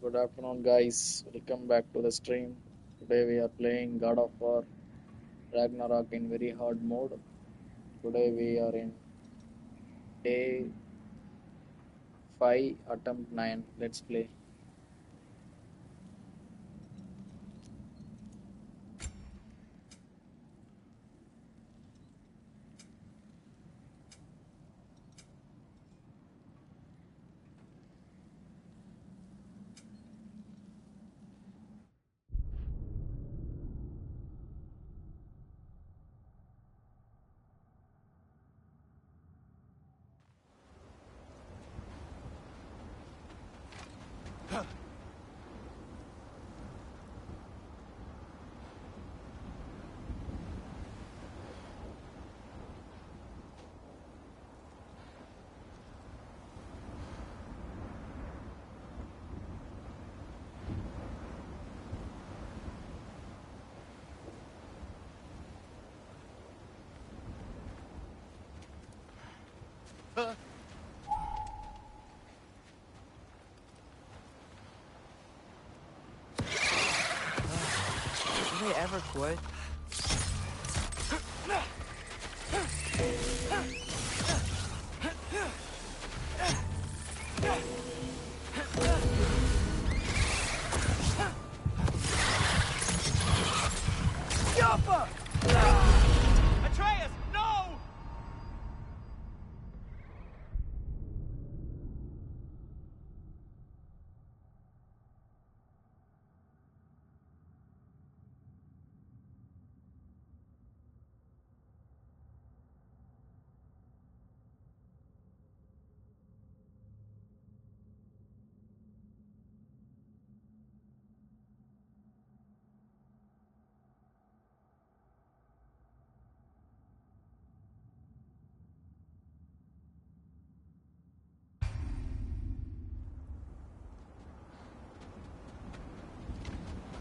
Good afternoon, guys. Welcome back to the stream. Today we are playing God of War Ragnarok in very hard mode. Today we are in day 5, attempt 9. Let's play. Do they ever quit? Atreus, no!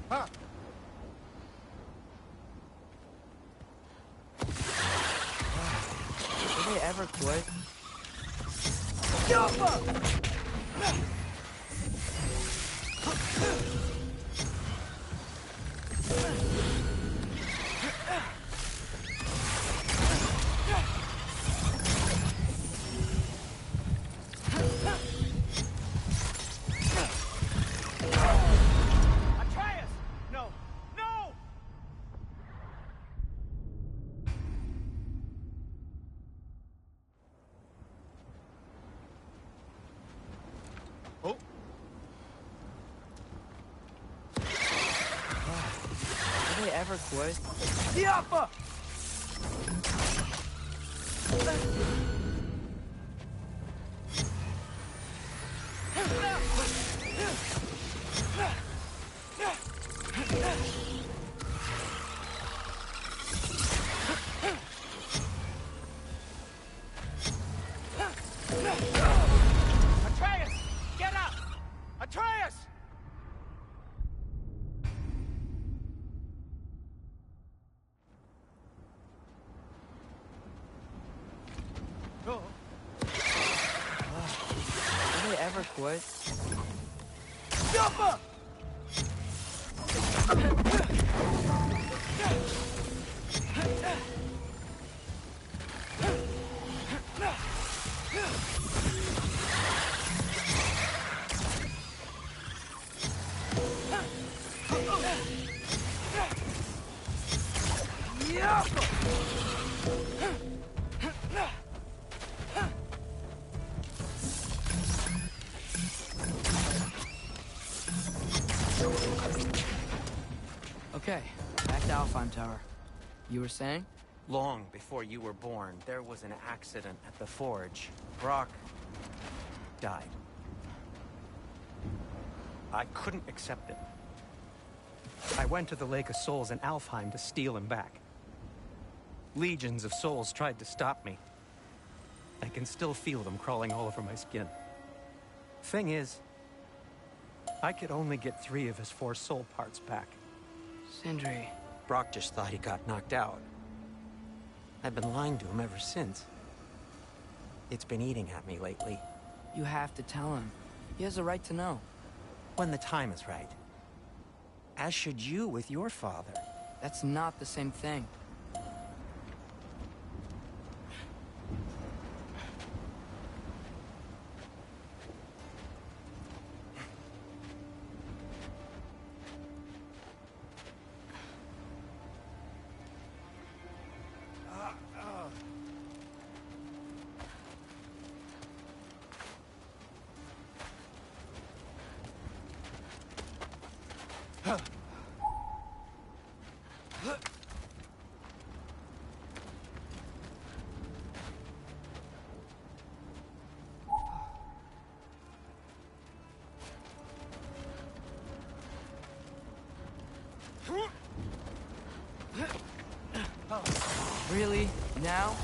Huh. Do they ever quit? Atreus! No! No! Oh! Do they ever quit? Diapa! Atreus! Get up! Atreus! Oh. Do they ever quit? Diapa! Okay, back to Alfheim Tower. You were saying? Long before you were born, there was an accident at the forge. Brock died. I couldn't accept it. I went to the Lake of Souls in Alfheim to steal him back. Legions of souls tried to stop me. I can still feel them crawling all over my skin. Thing is, I could only get 3 of his 4 soul parts back. Sindri. Brock just thought he got knocked out. I've been lying to him ever since. It's been eating at me lately. You have to tell him. He has a right to know. when the time is right. As should you with your father. That's not the same thing. Really? Now?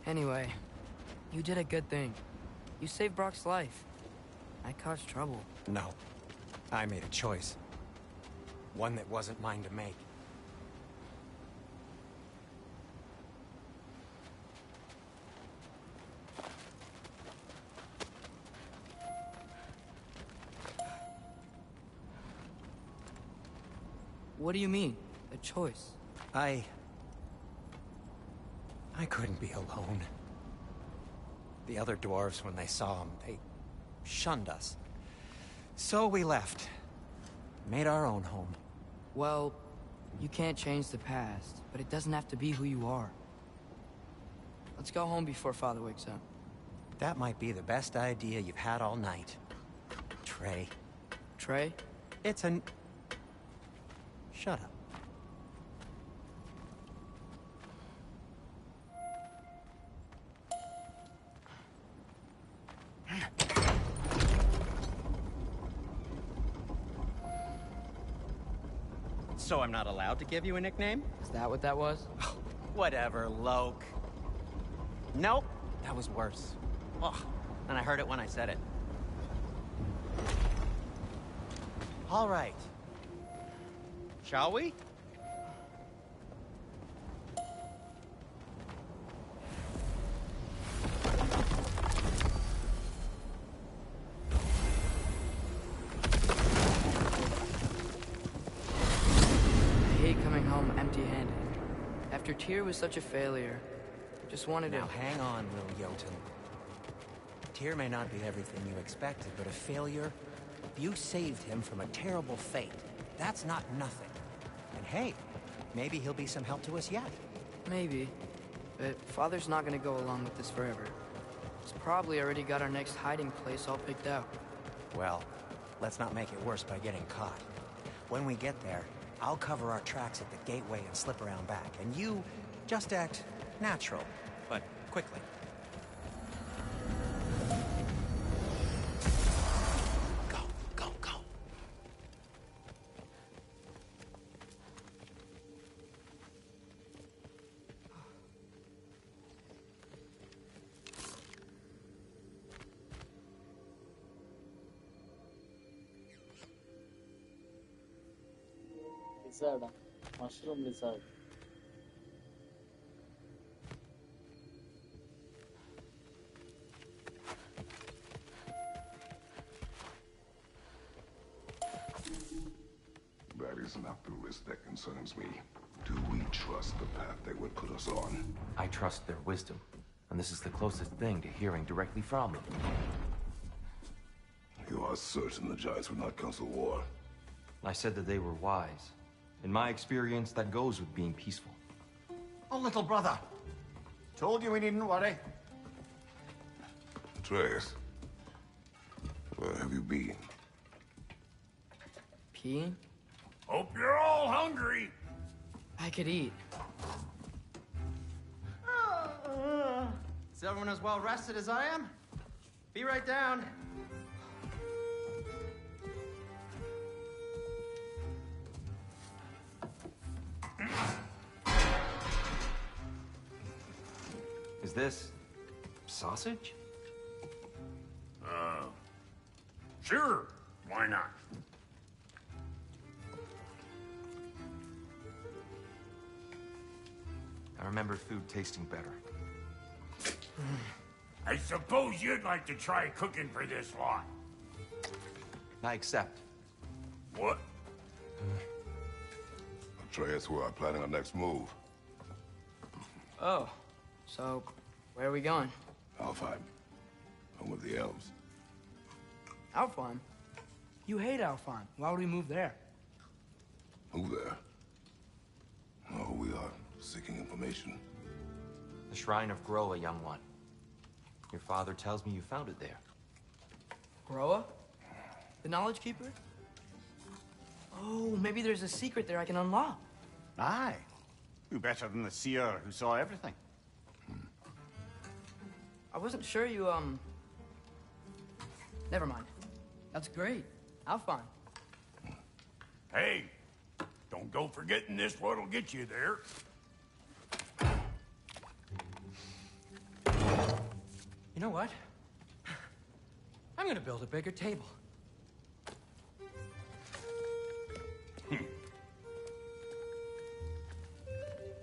Anyway, you did a good thing. You saved Brock's life. I caused trouble. No. I made a choice. One that wasn't mine to make. What do you mean? A choice? I couldn't be alone. The other dwarves, when they saw him, they shunned us. So we left. Made our own home. Well, you can't change the past, but it doesn't have to be who you are. Let's go home before Father wakes up. That might be the best idea you've had all night. Trey. Trey? It's an... Shut up. So I'm not allowed to give you a nickname? Is that what that was? Whatever, Loke. Nope, that was worse. Ugh, and I heard it when I said it. All right. Shall we? I hate coming home empty-handed. After Tyr was such a failure, I just wanted to... Now hang on, Will Jotun. Tyr may not be everything you expected, but a failure? You saved him from a terrible fate. That's not nothing. And hey, maybe he'll be some help to us yet. Maybe. But Father's not gonna go along with this forever. He's probably already got our next hiding place all picked out. Well, let's not make it worse by getting caught. When we get there, I'll cover our tracks at the gateway and slip around back. And you just act natural, but quickly. Go, go, go. Lizard, mushroom lizard. the risk that concerns me. Do we trust the path they would put us on? I trust their wisdom, and this is the closest thing to hearing directly from them. You are certain the Giants would not counsel war? I said that they were wise. In my experience, that goes with being peaceful. Oh, little brother. Told you we needn't worry. Atreus, where have you been? Peeing? Hope you're all hungry. I could eat. Is everyone as well rested as I am? Be right down. Is this sausage? Sure. Why not? I remember food tasting better. I suppose you'd like to try cooking for this lot. I accept. What? Atreus, we are planning our next move. Oh, so where are we going? Alfheim. Home of the elves. Alfheim? You hate Alfheim. Why would we move there? Who there? Oh, we are seeking information. The Shrine of Groa, young one. Your father tells me you found it there. Groa? The Knowledge Keeper? Oh, maybe there's a secret there I can unlock. Aye. Who better than the seer who saw everything? I wasn't sure you, Never mind. That's great. Alfheim. Hey, don't go forgetting this what'll get you there. You know what? I'm gonna build a bigger table.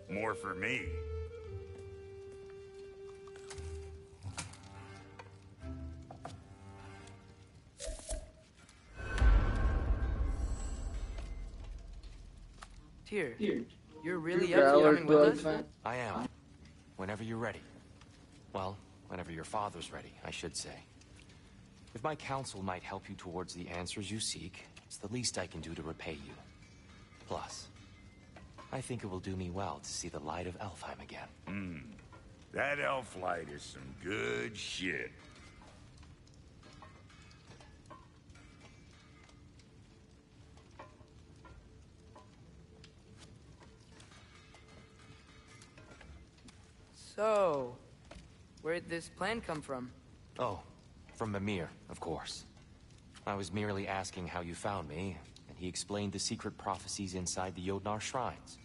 More for me. Tyr, you're really You up to traveled coming to with us? Alfheim? I am. Whenever you're ready. Well, whenever your father's ready, I should say. If my counsel might help you towards the answers you seek, it's the least I can do to repay you. Plus, I think it will do me well to see the light of Alfheim again. That elf light is some good shit. So, where'd this plan come from? Oh, from Mimir, of course. I was merely asking how you found me, and he explained the secret prophecies inside the Jotnar shrines.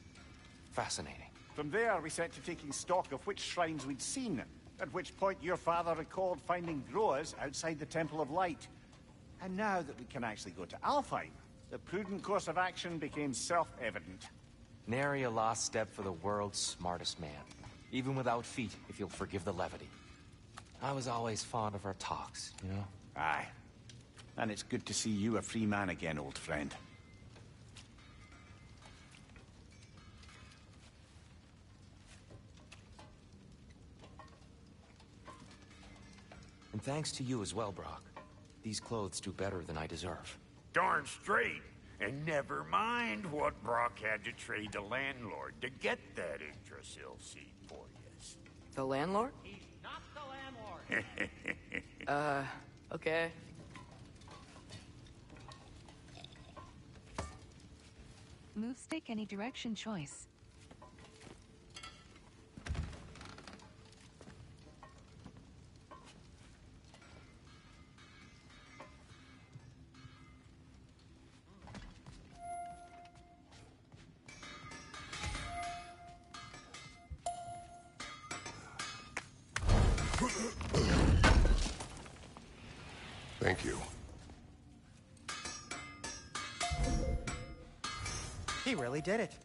Fascinating. From there, we set to taking stock of which shrines we'd seen, at which point your father recalled finding Groas outside the Temple of Light. And now that we can actually go to Alfheim, the prudent course of action became self-evident. Nary a lost step for the world's smartest man. Even without feet, if you'll forgive the levity. I was always fond of our talks, you know? Aye. And it's good to see you a free man again, old friend. And thanks to you as well, Brock. These clothes do better than I deserve. Darn straight. And never mind what Brock had to trade the landlord to get that Yggdrasil seed for you. The landlord? He's not the landlord. Okay. Move stick any direction choice. Thank you. He really did it.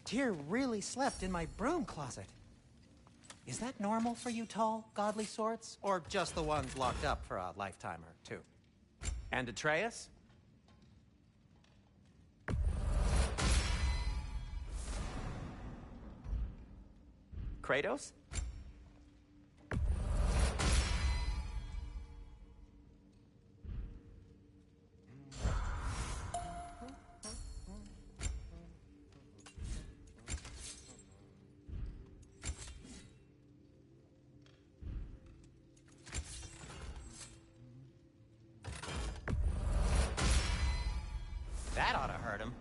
Tyr really slept in my broom closet. Is that normal for you tall, godly sorts? Or just the ones locked up for a lifetime or two? And Atreus? Kratos? That ought to hurt him.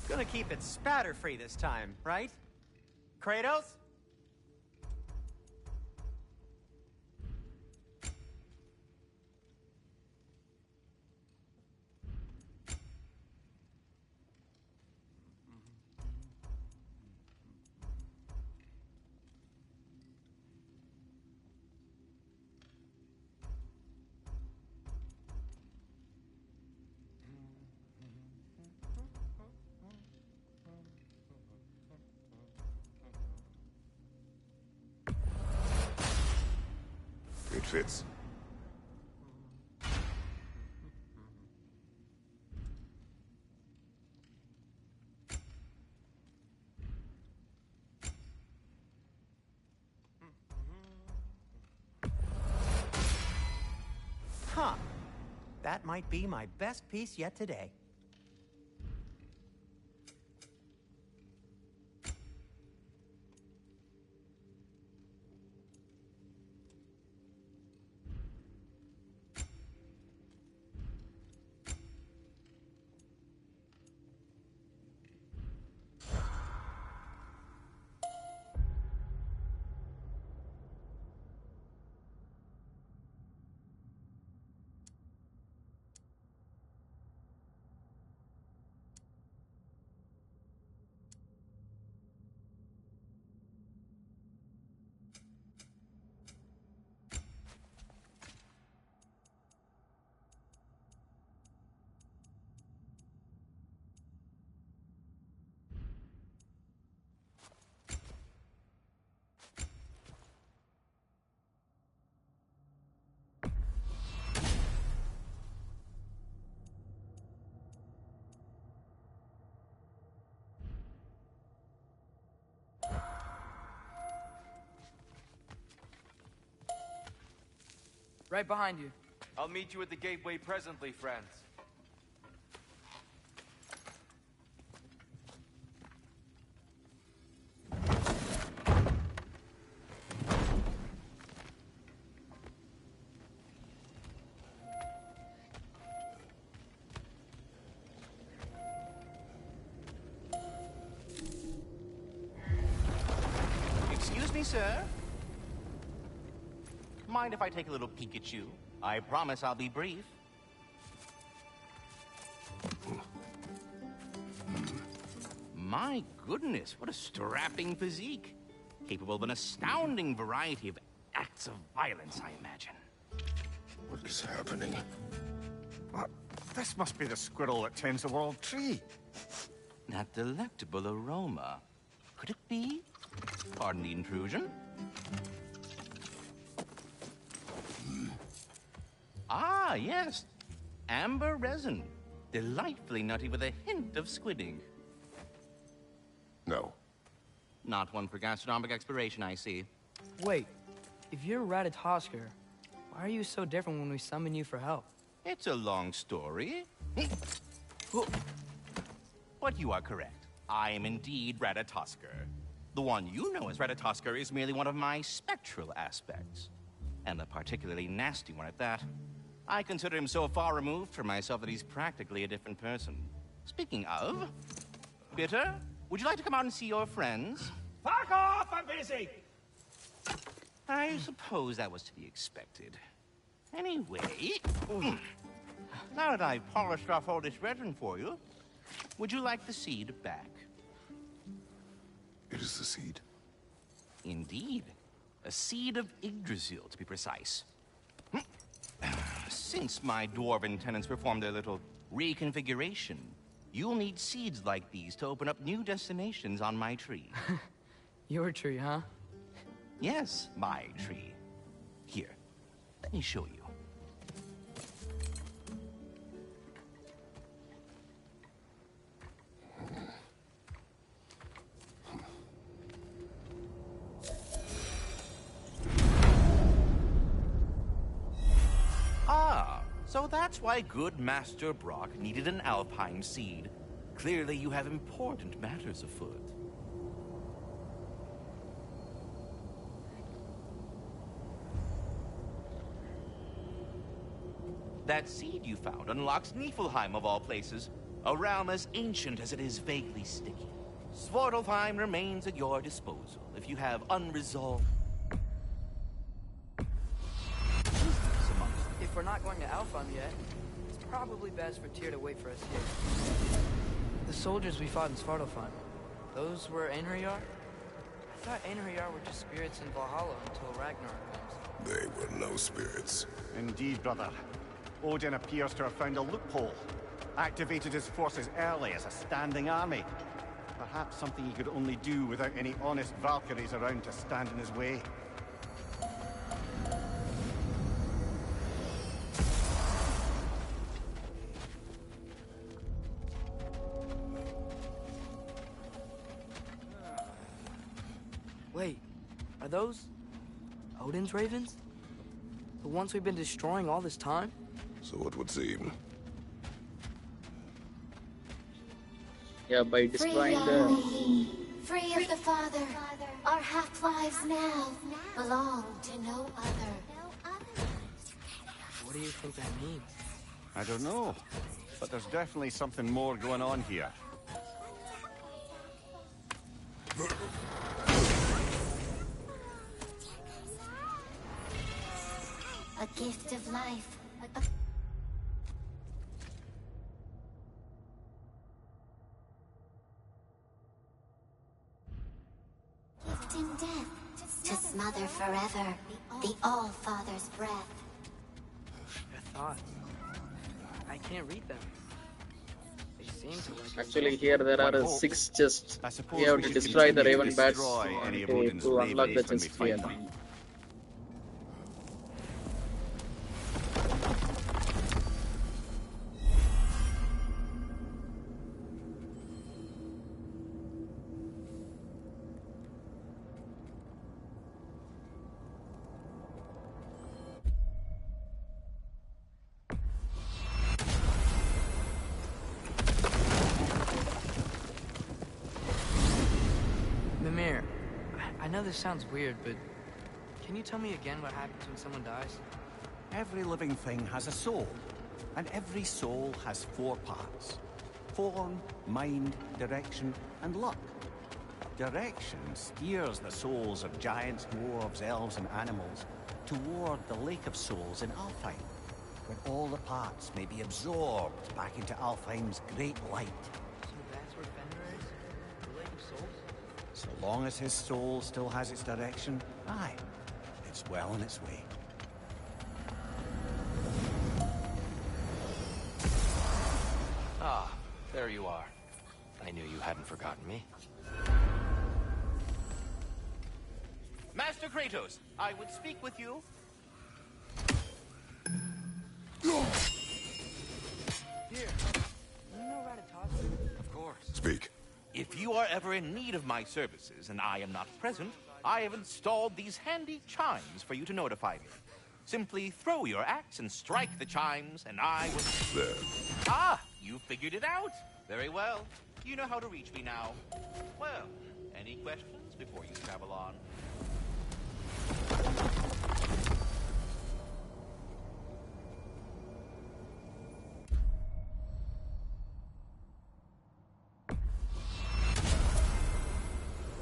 Gonna keep it spatter-free this time, right? Kratos? It fits. Huh. That might be my best piece yet today. Right behind you. I'll meet you at the gateway presently, friends. Excuse me, sir? Mind if I take a little peek at you? I promise I'll be brief. My goodness, what a strapping physique. Capable of an astounding variety of acts of violence, I imagine. What is happening? What? This must be the squirrel that tends the world tree. That delectable aroma. Could it be? Pardon the intrusion. Ah, yes. Amber resin. Delightfully nutty with a hint of squidding. No. Not one for gastronomic exploration, I see. Wait, if you're Ratatosker, why are you so different when we summon you for help? It's a long story. But you are correct. I am indeed Ratatosker. The one you know as Ratatosker is merely one of my spectral aspects. And a particularly nasty one at that. I consider him so far removed from myself that he's practically a different person. Speaking of... Bitter, would you like to come out and see your friends? Fuck off! I'm busy! I suppose that was to be expected. Anyway... Now that I've polished off all this resin for you, would you like the seed back? It is the seed. Indeed. A seed of Yggdrasil, to be precise. Since my dwarven tenants performed their little reconfiguration, you'll need seeds like these to open up new destinations on my tree. Your tree, huh? Yes, my tree. Here, let me show you. Ah, so that's why good Master Brock needed an Alpine seed. Clearly you have important matters afoot. That seed you found unlocks Niflheim of all places, a realm as ancient as it is vaguely sticky. Svartalfheim remains at your disposal if you have unresolved... If we're not going to Alfheim yet, it's probably best for Tyr to wait for us here. The soldiers we fought in Svartalfheim, those were Einherjar? I thought Einherjar were just spirits in Valhalla until Ragnarok comes. They were no spirits. Indeed, brother. Odin appears to have found a loophole. Activated his forces early as a standing army. Perhaps something he could only do without any honest Valkyries around to stand in his way. Wait, are those Odin's ravens? The ones we've been destroying all this time? So it would seem. Yeah, by destroying the... Free of the Father, our half-lives now belong to no other. What do you think that means? I don't know, but there's definitely something more going on here. A gift of life. Gift in death, to smother forever the All-Father's breath. Your thoughts. I can't read them. They seem to like... Actually, here there are 6 chests. I suppose We have we to should destroy the continue to Raven bats destroy any of to Odin's unlock the ravens when we chest fight here. them. Mimir, I know this sounds weird, but can you tell me again what happens when someone dies? Every living thing has a soul, and every soul has 4 parts. Form, mind, direction, and luck. Direction steers the souls of giants, dwarves, elves, and animals toward the Lake of Souls in Alfheim, where all the parts may be absorbed back into Alfheim's great light. So that's where Fenrir is? The Lake of Souls? So long as his soul still has its direction, aye, it's well on its way. Ah, there you are. I knew you hadn't forgotten me. Master Kratos, I would speak with you. Here. You know Ratatouille? Of course. Speak. If you are ever in need of my services and I am not present, I have installed these handy chimes for you to notify me. Simply throw your axe and strike the chimes, and I will... There. Ah, you figured it out. Very well. You know how to reach me now. Well, any questions before you travel on?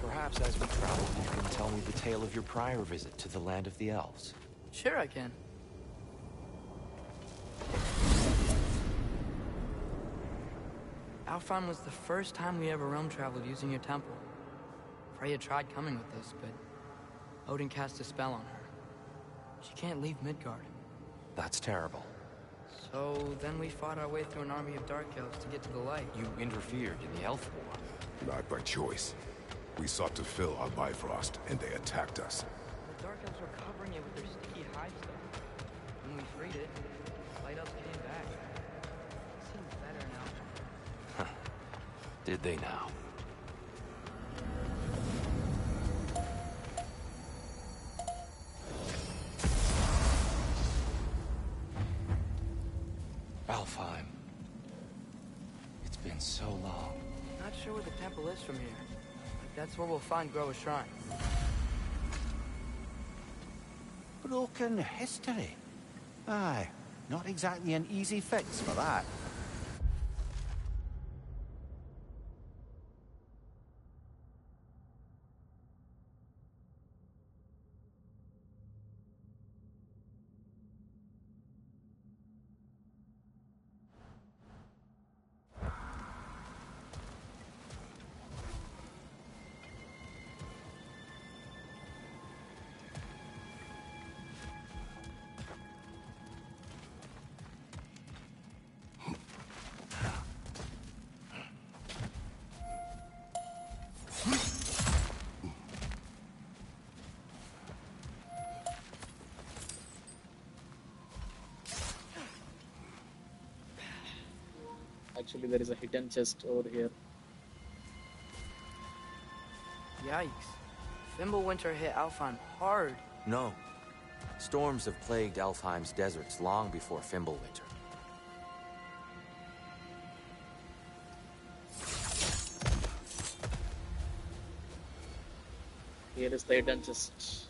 Perhaps as we travel, you can tell me the tale of your prior visit to the land of the elves. Sure I can. Alfheim was the first time we ever realm traveled using your temple. Freya tried coming with us, but Odin cast a spell on her. She can't leave Midgard. That's terrible. So then we fought our way through an army of Dark Elves to get to the light. You interfered in the Elf War. Not by choice. We sought to fill our Bifrost, and they attacked us. The Dark Elves were covering it with their sticky hive stuff. When we freed it, the Light Elves came back. Seems better now. Did they now? Alfheim. It's been so long. Not sure where the temple is from here. But that's where we'll find Groa's shrine. Broken history. Aye, not exactly an easy fix for that. Actually, there is a hidden chest over here. Yikes. Fimbulwinter hit Alfheim hard. No. Storms have plagued Alfheim's deserts long before Fimbulwinter. Here is the hidden chest.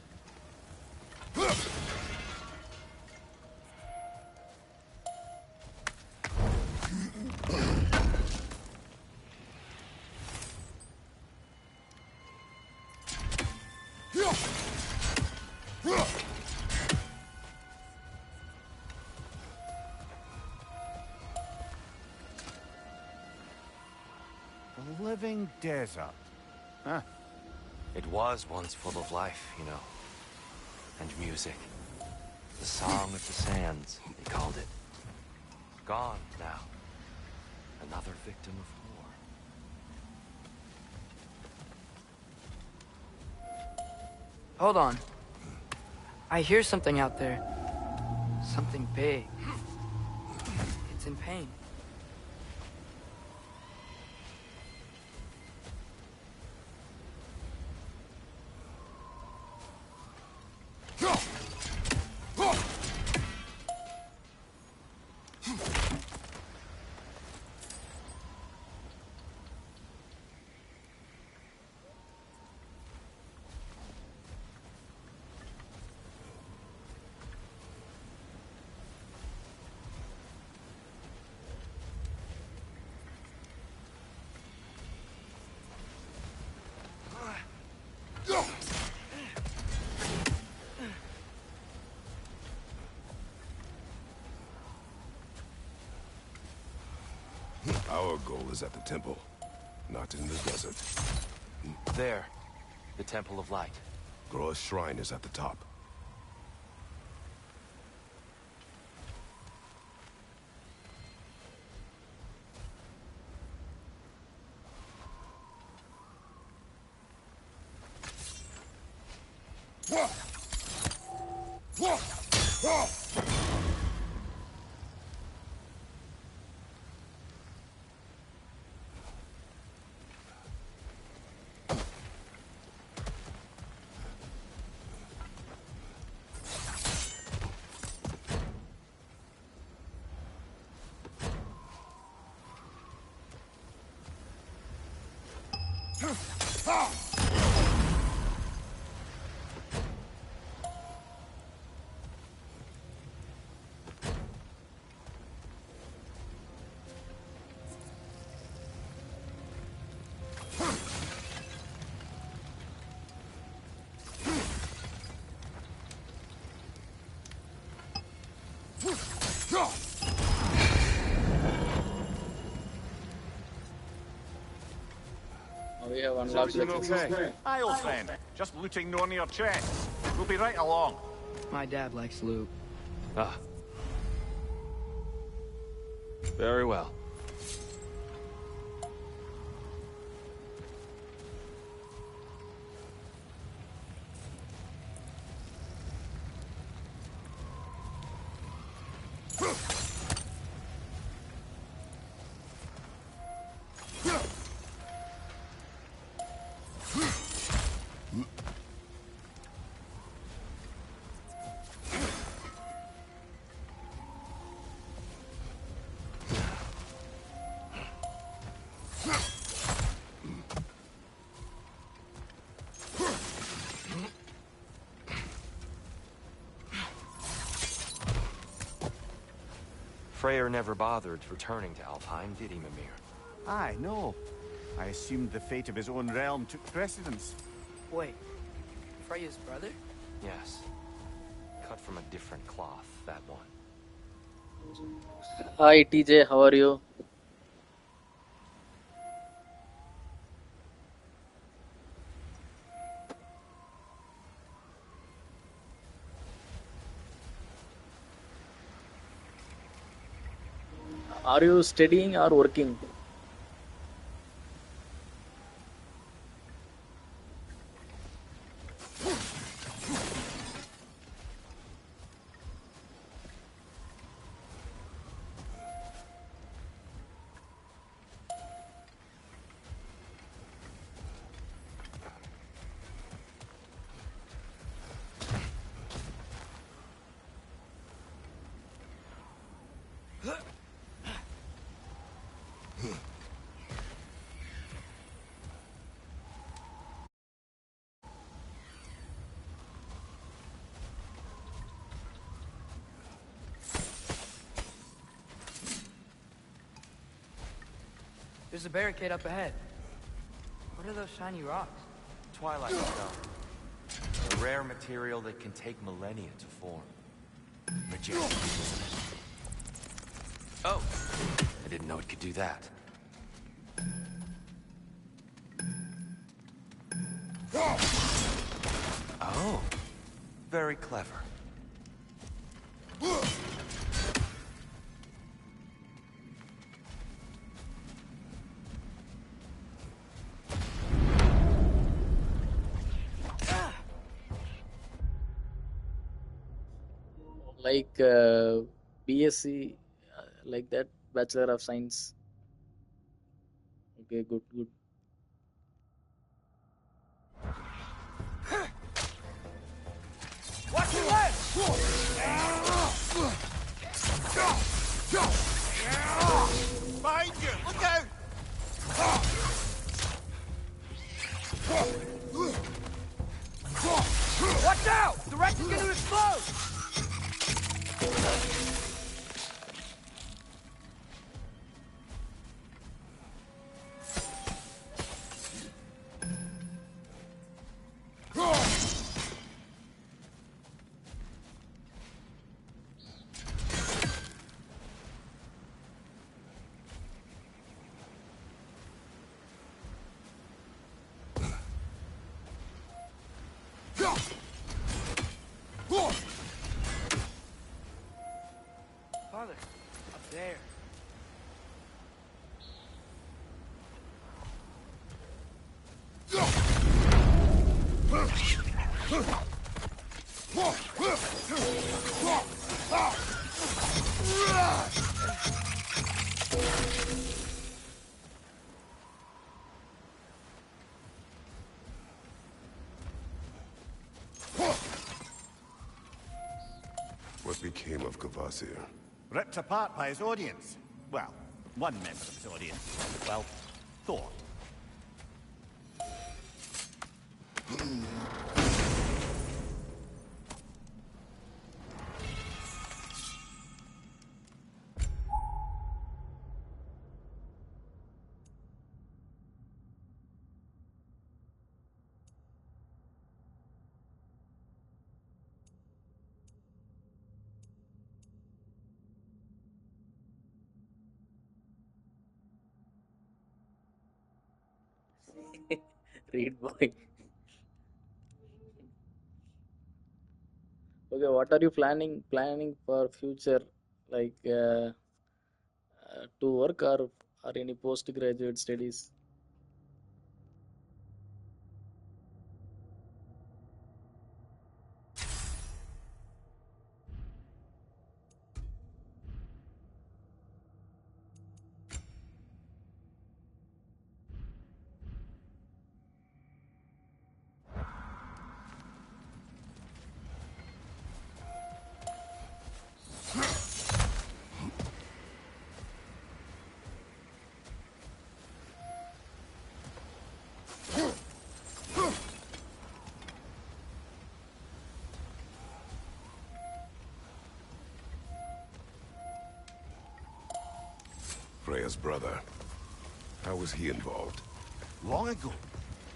The living desert. Huh? It was once full of life, you know. And music. The Song of the Sands, they called it. Gone now. Another victim of war. Hold on. I hear something out there. Something big. It's in pain. Our goal is at the temple, not in the desert. There. The Temple of Light. Groa's shrine is at the top. We have unlocked the Okay. Aye, old friend. Just looting no near chests. We'll be right along. My dad likes loot. Ah. Very well. Freyr never bothered returning to Alfheim, did he, Mimir? Aye, no. I assumed the fate of his own realm took precedence. Wait, Freya's brother? Yes. Cut from a different cloth, that one. Hi TJ, how are you? Are you studying or working? There's a barricade up ahead. What are those shiny rocks? Twilight stone. A rare material that can take millennia to form. Majestic, isn't it? Oh! I didn't know it could do that. Oh. Very clever. Like BSc, like that, Bachelor of Science. Okay, good, good. Watch your left! Behind you! Look out! Watch out! The wreck is going to explode! Father, up there. What became of Kvasir? Ripped apart by his audience. Well, one member of his audience. Well, thought. Read boy. Okay, what are you planning for future? Like to work or any postgraduate studies? Freya's brother. How was he involved? Long ago,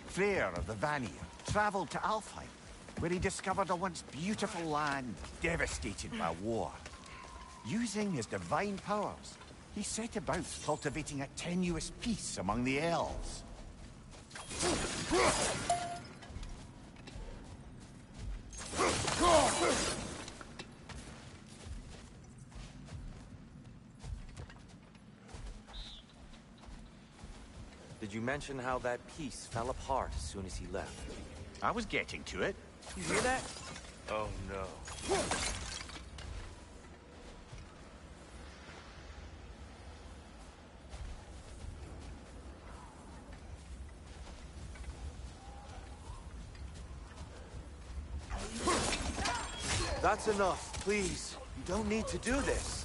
Freyr of the Vanir traveled to Alfheim, where he discovered a once beautiful land devastated by war. Using his divine powers, he set about cultivating a tenuous peace among the elves. Did you mention how that piece fell apart as soon as he left? I was getting to it. You hear that? Oh no. That's enough, please. You don't need to do this.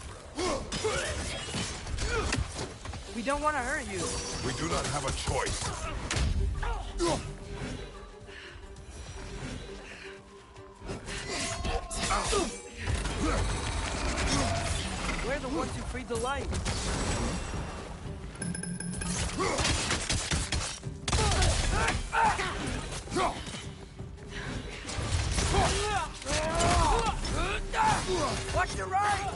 We don't want to hurt you. We do not have a choice. We're the ones who freed the light. Watch your right!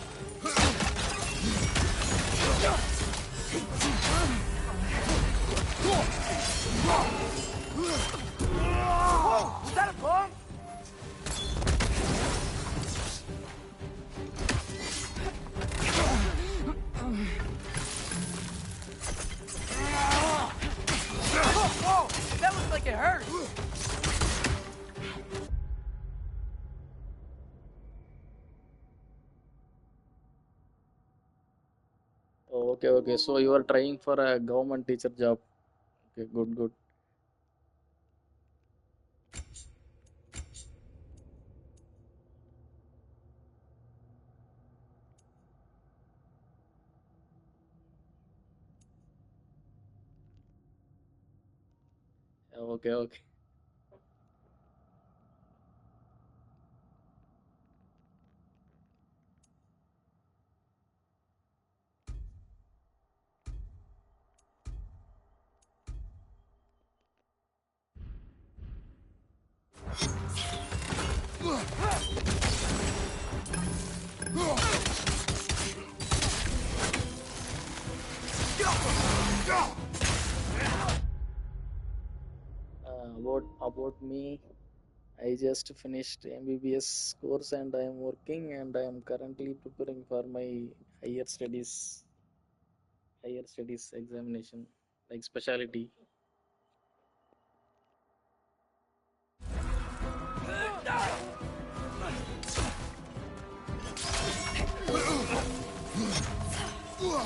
Whoa! Was that a bomb? Whoa! That looks like it hurt! Oh, okay, okay. So you are trying for a government teacher job. Okay, good, good. Okay, okay. About me, I just finished MBBS course and I am working and I am currently preparing for my higher studies examination, like specialty. Cool.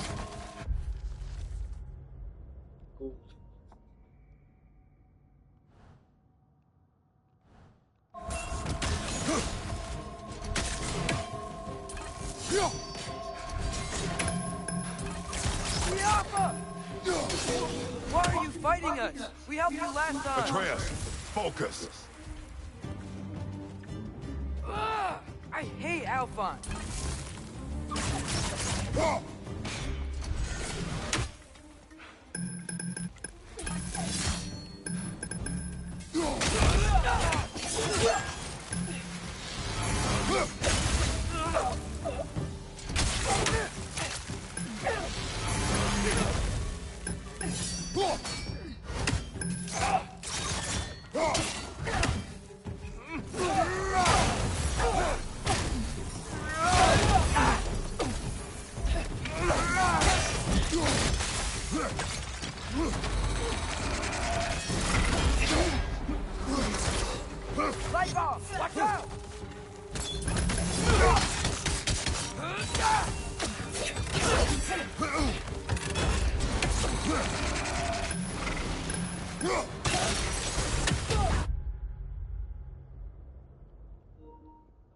Why are you fighting us? We helped you last time. Atreus, focus. I hate Alphon.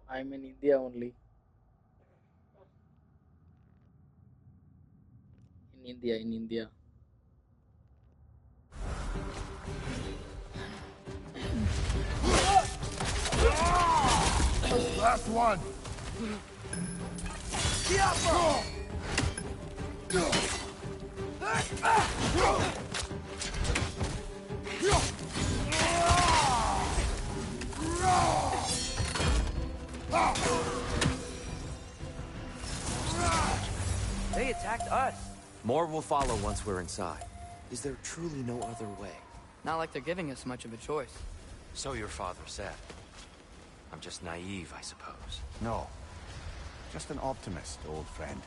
I'm in India only. In India. Last one. They attacked us. More will follow once we're inside. Is there truly no other way? Not like they're giving us much of a choice. So your father said. I'm just naive, I suppose. No. Just an optimist, old friend.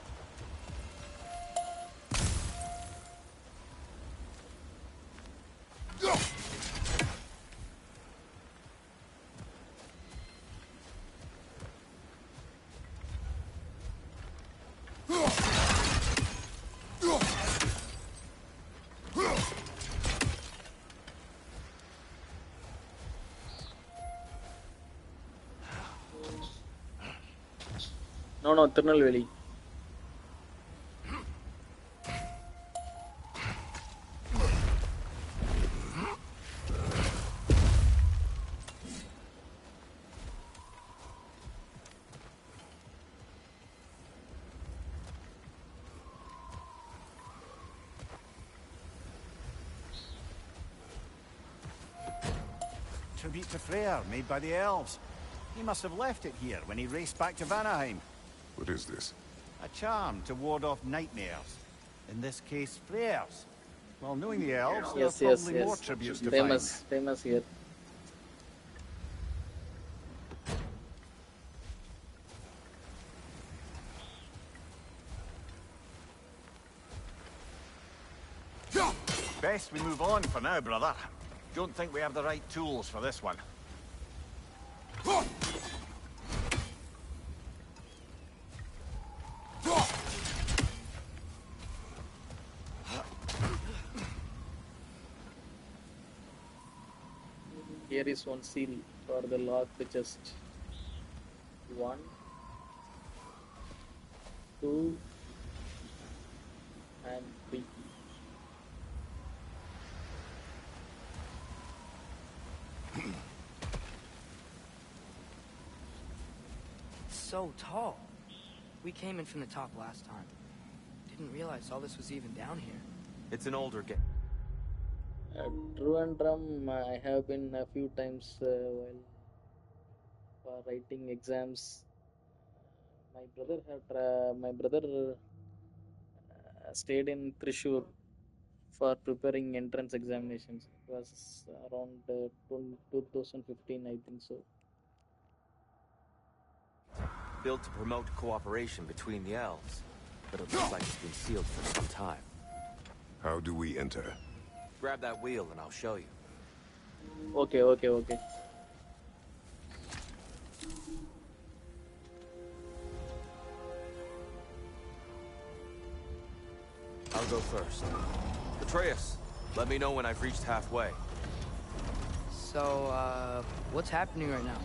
No, Tirunelveli. Tribute to Freyr, made by the elves. He must have left it here when he raced back to Vanaheim. What is this? A charm to ward off nightmares. In this case, Freyr's. Well, knowing the elves, there are probably more tributes to Famous here. Best we move on for now, brother. Don't think we have the right tools for this one. Here is one seal for the lock the chest. 1, 2, and 3. So tall. We came in from the top last time. Didn't realize all this was even down here. It's an older game. True and Drum, I have been a few times while for writing exams. My brother stayed in Thrissur for preparing entrance examinations. It was around 2015, I think so. Built to promote cooperation between the elves, but it looks like it's been sealed for some time. How do we enter? Grab that wheel and I'll show you. Okay. I'll go first. Atreus, let me know when I've reached halfway. So, what's happening right now?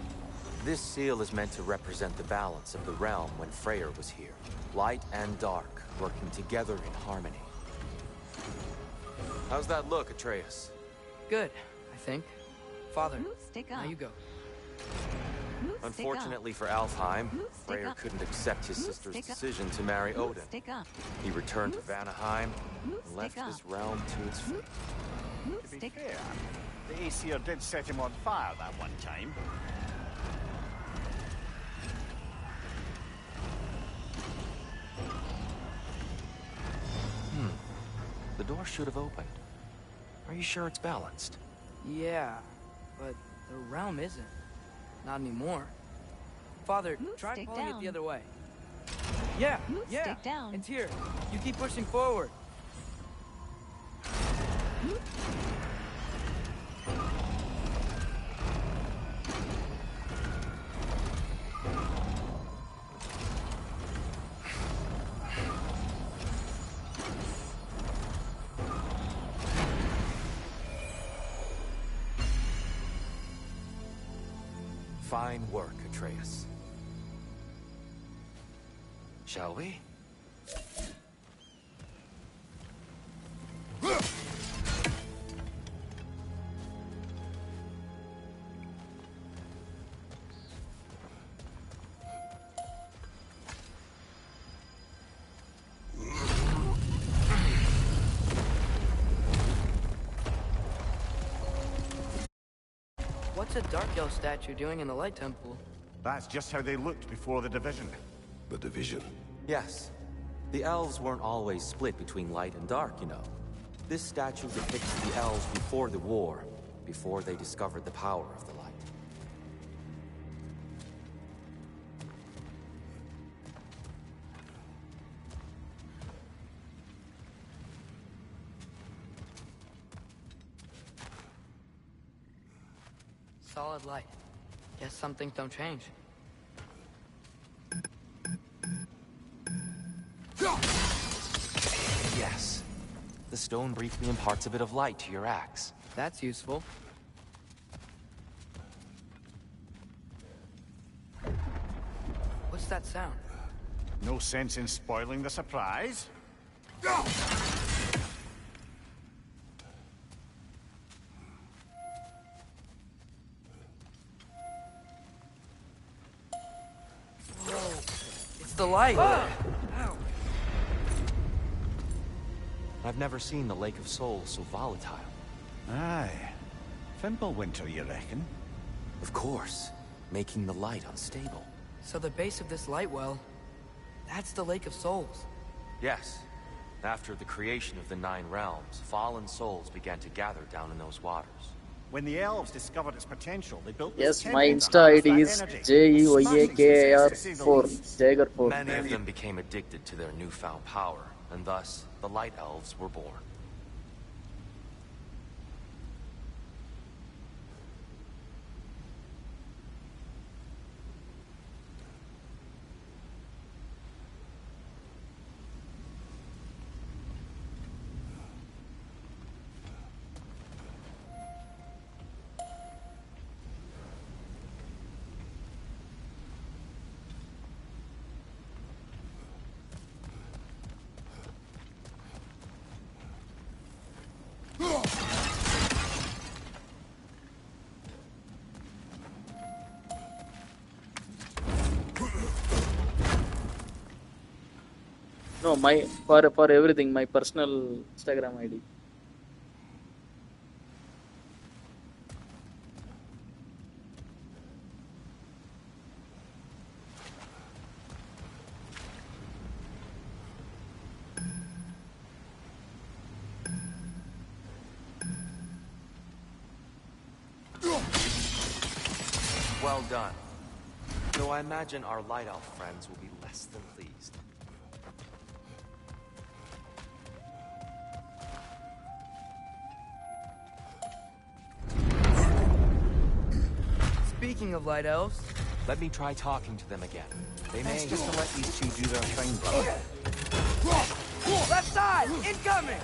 This seal is meant to represent the balance of the realm when Freyr was here. Light and dark, working together in harmony. How's that look, Atreus? Good, I think. Father, stick now up. you go. Unfortunately for Alfheim, Freyr couldn't accept his sister's decision to marry Odin. He returned to Vanaheim and left this realm to its fate. To be fair, the Aesir did set him on fire that one time. The door should have opened. Are you sure it's balanced? Yeah, but the realm isn't. Not anymore. Father, try pulling it the other way. Yeah, stick down. It's here. You keep pushing forward. Fine work, Atreus. Shall we? What's a Dark Elf statue doing in the Light Temple? That's just how they looked before the division. The division. Yes. The elves weren't always split between light and dark, you know. This statue depicts the elves before the war, before they discovered the power of the light. Solid light. Guess some things don't change. Yes. The stone briefly imparts a bit of light to your axe. That's useful. What's that sound? No sense in spoiling the surprise. It's the light! I've never seen the Lake of Souls so volatile. Aye. Fimbulwinter, you reckon? Of course. Making the light unstable. So the base of this light well, that's the Lake of Souls. Yes. After the creation of the Nine Realms, fallen souls began to gather down in those waters. When the elves discovered its potential, they built Yes, this my temple to Insta harness ID that is energy. JEYAKAR4, A smashing success, to say the least. Jager4. Many of them became addicted to their newfound power, and thus, the Light Elves were born. No, my for everything, my personal Instagram ID. Well done. Though I imagine our Light Elf friends will be less than pleased. Speaking of Light Elves... Let me try talking to them again. They may... Best just to let these two do their thing, brother. Left side! Incoming!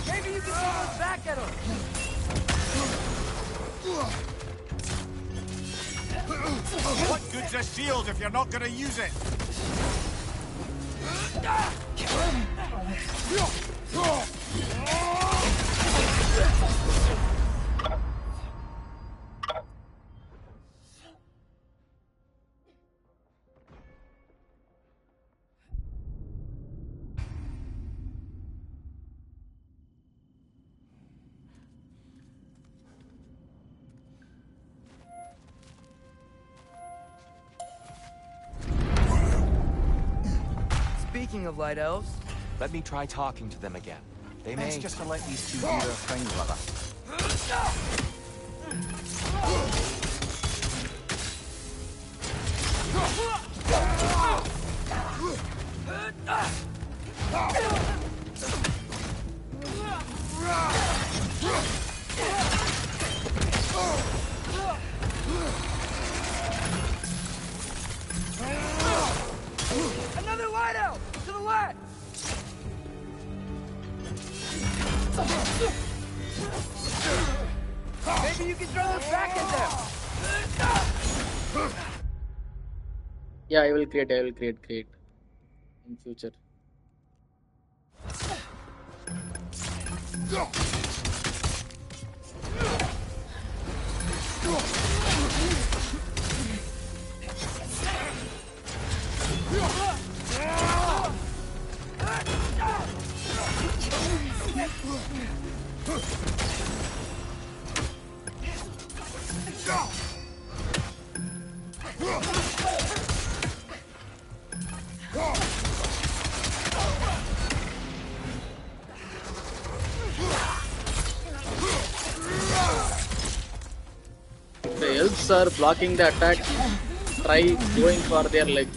Maybe you can throw us back at him! What good's a shield if you're not gonna use it? Speaking of Light Elves... Let me try talking to them again. They may just to let these two do their thing, brother. Another light out! To the left! Maybe you can throw those back at them! Yeah, I will create in future. The elves are blocking the attack. Try going for their leg.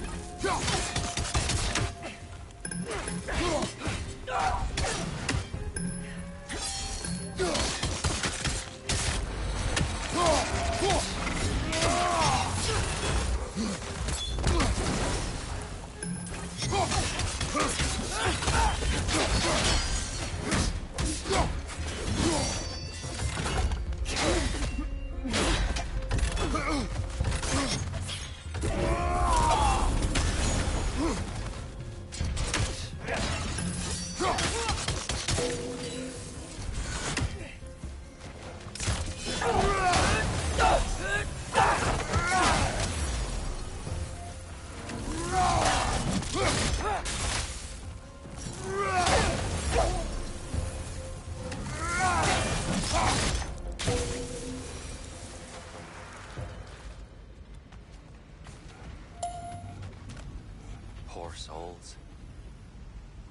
Poor souls.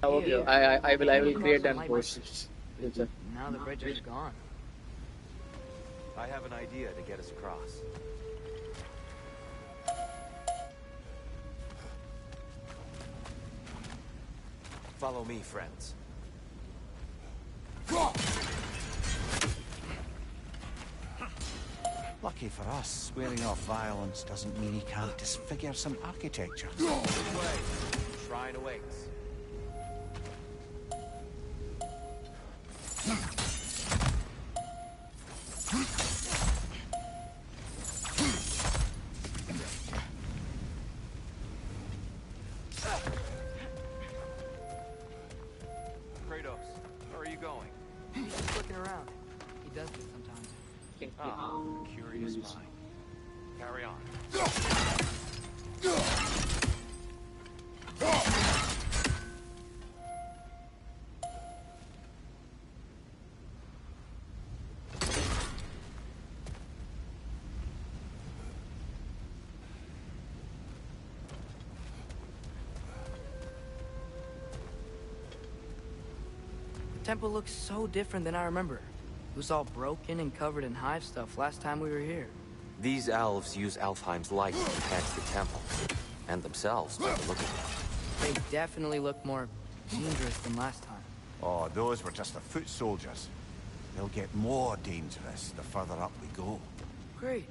Okay, I will create and post it. Future. Now the bridge is gone. I have an idea to get us across. Follow me, friends. Lucky for us, swearing off violence doesn't mean he can't disfigure some architecture. This way. Shrine awaits. Kratos, where are you going? He's just looking around. He does this sometimes. Ah, curious mind. Carry on. The temple looks so different than I remember. It was all broken and covered in hive stuff last time we were here. These elves use Alfheim's light to enhance the temple. And themselves, by the look of it. They definitely look more dangerous than last time. Oh, those were just the foot soldiers. They'll get more dangerous the further up we go. Great.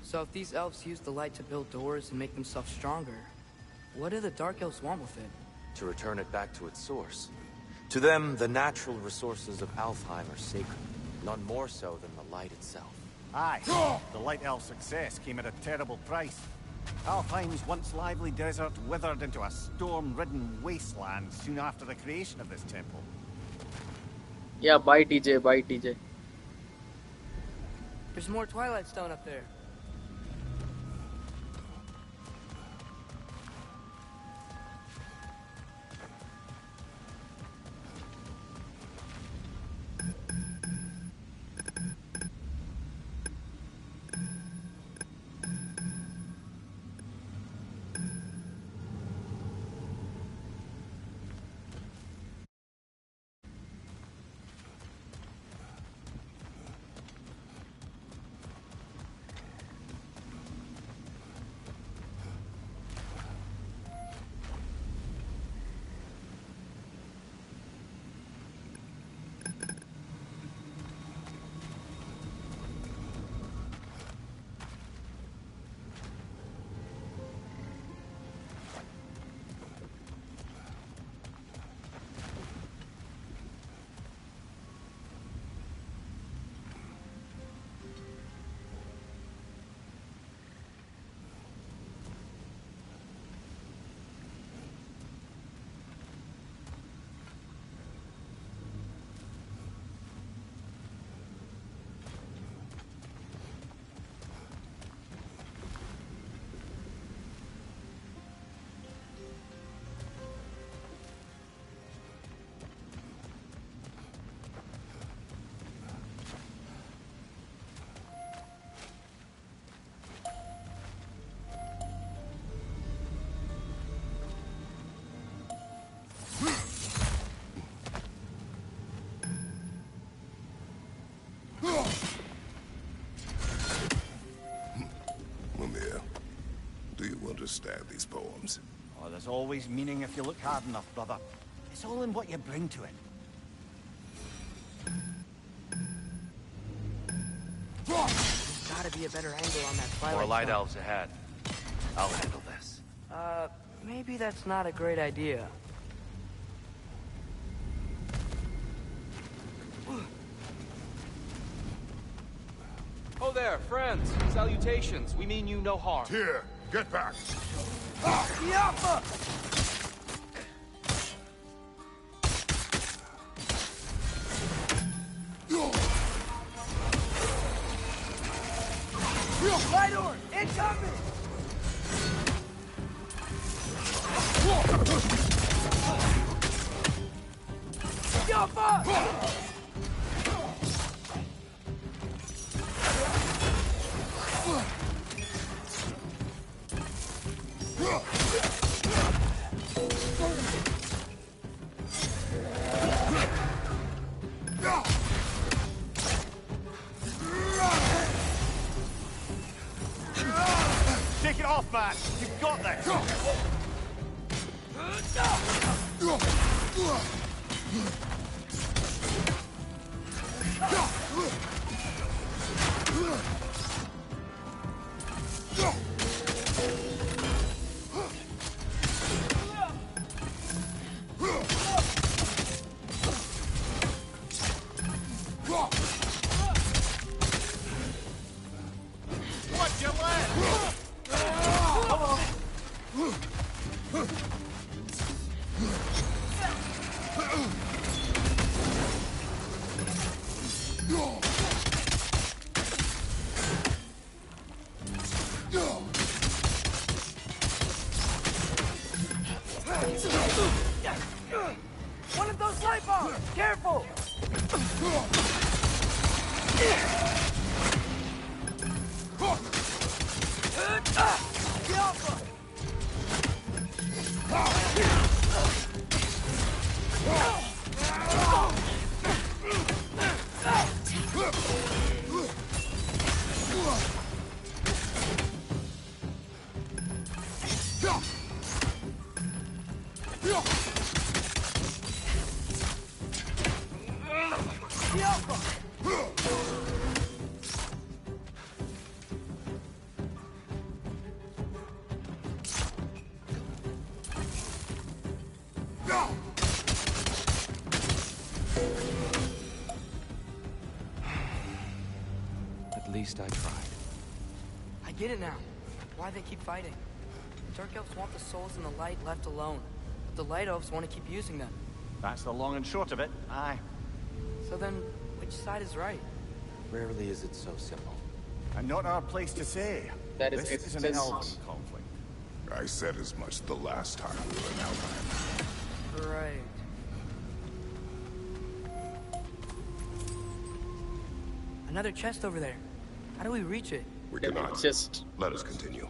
So if these elves use the light to build doors and make themselves stronger, what do the Dark Elves want with it? To return it back to its source. To them, the natural resources of Alfheim are sacred, none more so than the light itself. Aye, the Light Elf success came at a terrible price. Alfheim's once lively desert withered into a storm-ridden wasteland soon after the creation of this temple. Yeah, bye TJ, bye TJ. There's more Twilight Stone up there. understand these poems. Oh, there's always meaning if you look hard enough, brother. It's all in what you bring to it. There's gotta be a better angle on that twilight. More light zone. elves ahead. I'll handle this. Maybe that's not a great idea. Oh there, friends. Salutations. We mean you no harm. Here, get back. Yappa! Light orb! Incoming! Yappa! Take it off, man! You've got this! Watch your left! One of those light bombs! Careful! Yappa! At least I tried. I get it now. Why they keep fighting. Dark elves want the souls in the light left alone. But the light elves want to keep using them. That's the long and short of it. Aye. So then, which side is right? Rarely is it so simple. And not our place to say. That is This is an just- elven conflict. I said as much the last time we were in Alfheim. Right. Another chest over there. How do we reach it? We cannot. Just Let us continue.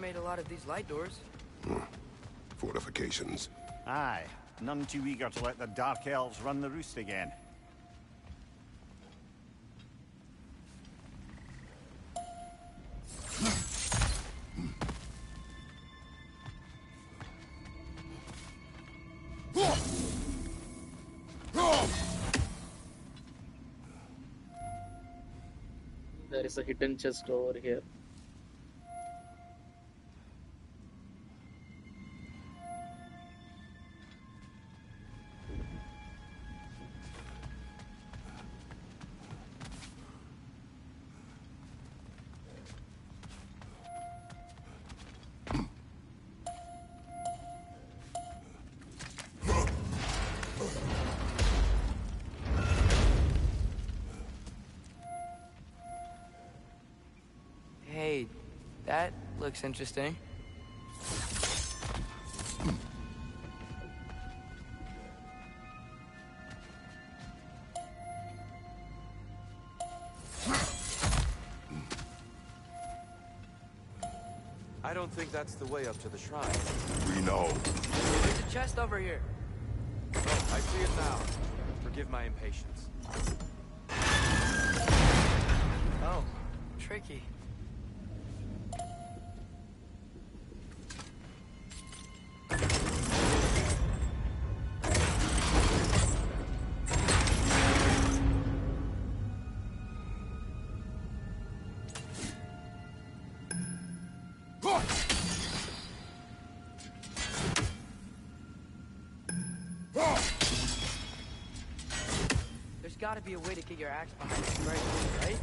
made a lot of these light doors. Fortifications. Aye, none too eager to let the Dark Elves run the roost again. There is a hidden chest over here. Hey, that looks interesting. I don't think that's the way up to the shrine. We know. There's a chest over here. Oh, I see it now. Forgive my impatience. Oh, tricky. There's gotta be a way to get your axe behind this right, right?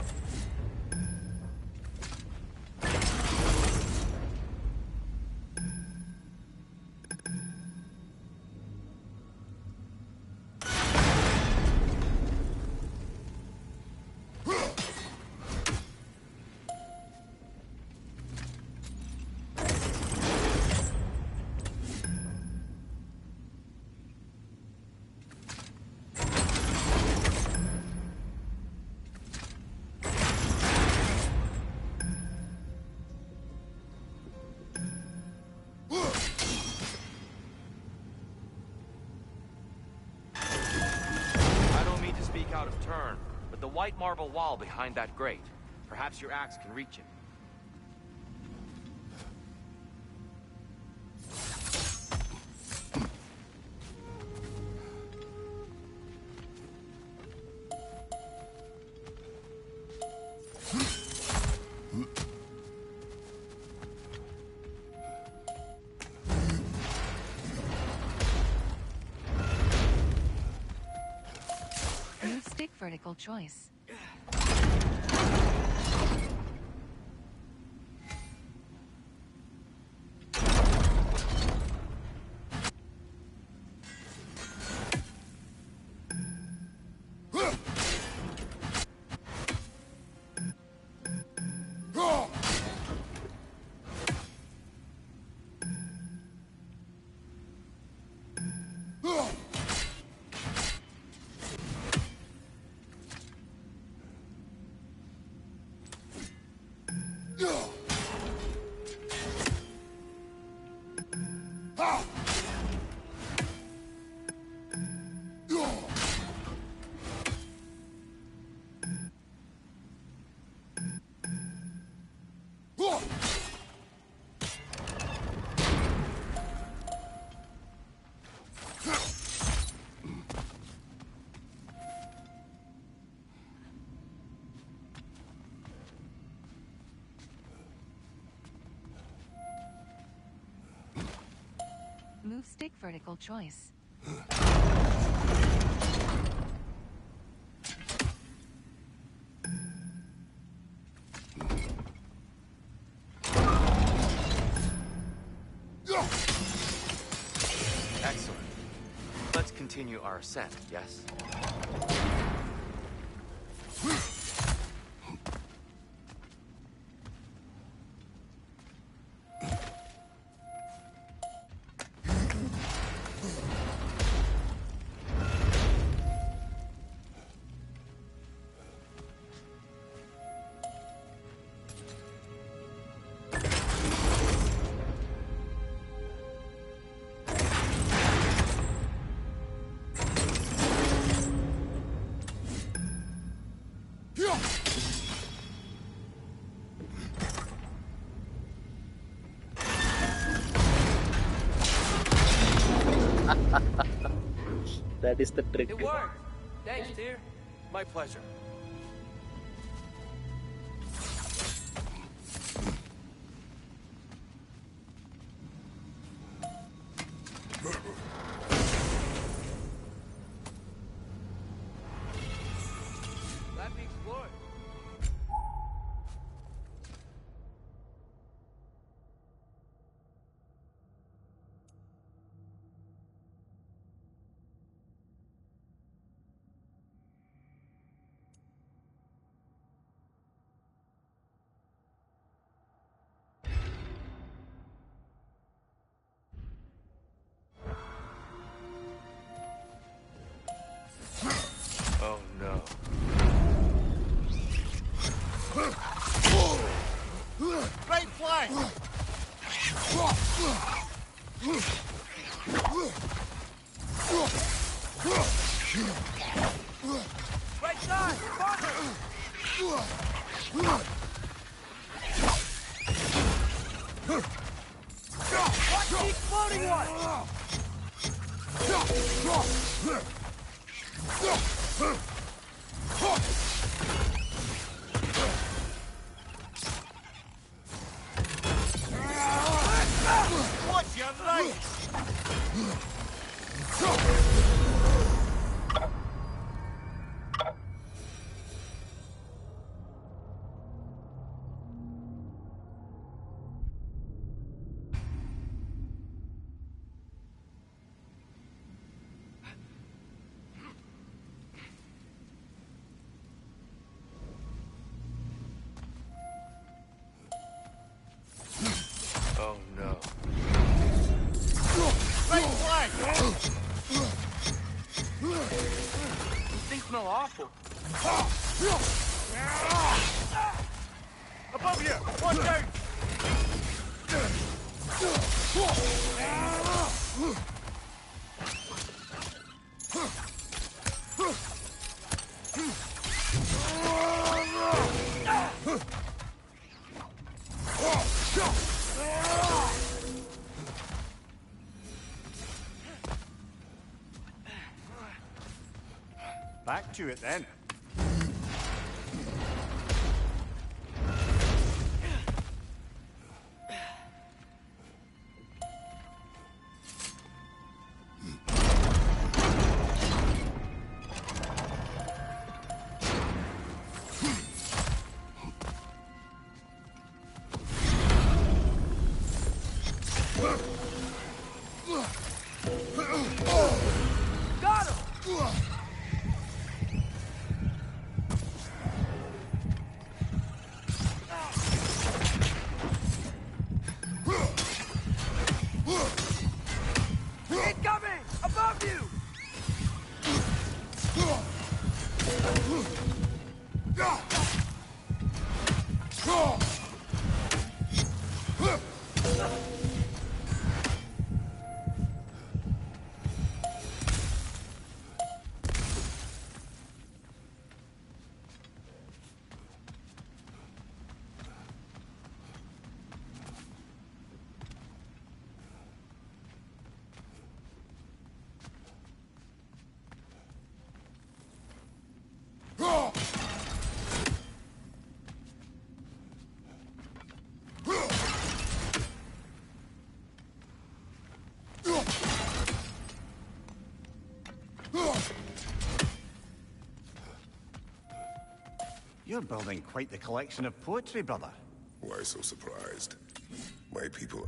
Out of turn, but the white marble wall behind that grate. Perhaps your axe can reach it. Stick vertical choice. Move stick vertical choice. Excellent. Let's continue our ascent, yes? That is the trick. It worked. Thanks, dear. My pleasure. Glad we explored. Oh no. Right flank! Right side! Partner! Watch the exploding one! Watch your right! Oh no. Right flank! These things smell awful. Above you! Watch out! Back to it then. Got him! Incoming! Above you! You're building quite the collection of poetry, brother. Why so surprised? My people...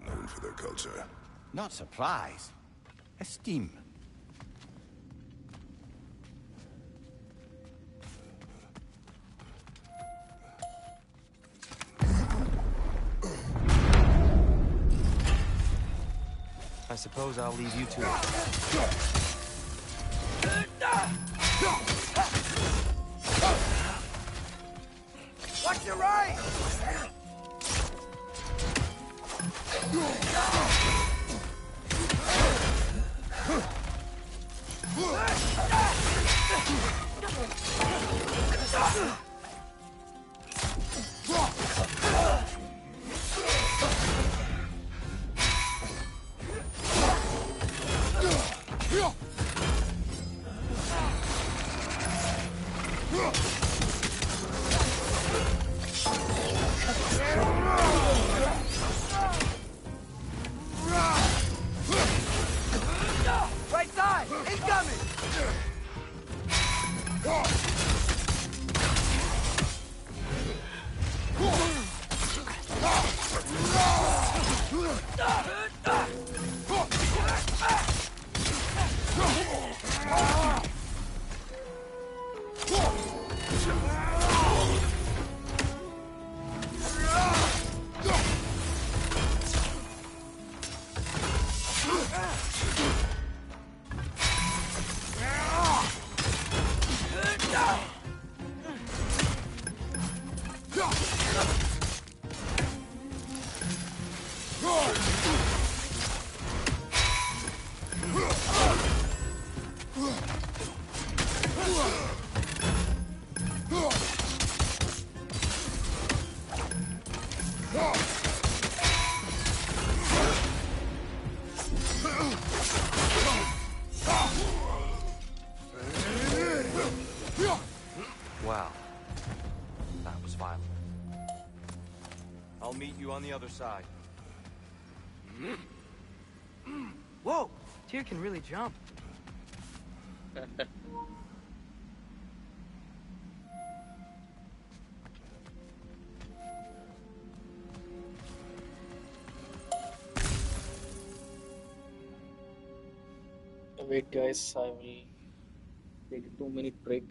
known for their culture. Not surprise. Esteem. I suppose I'll leave you to it. Watch your right! Right side! Incoming! Wow. That was violent. I'll meet you on the other side. Whoa! Tyr can really jump. Wait, guys, I will take a 2-minute break.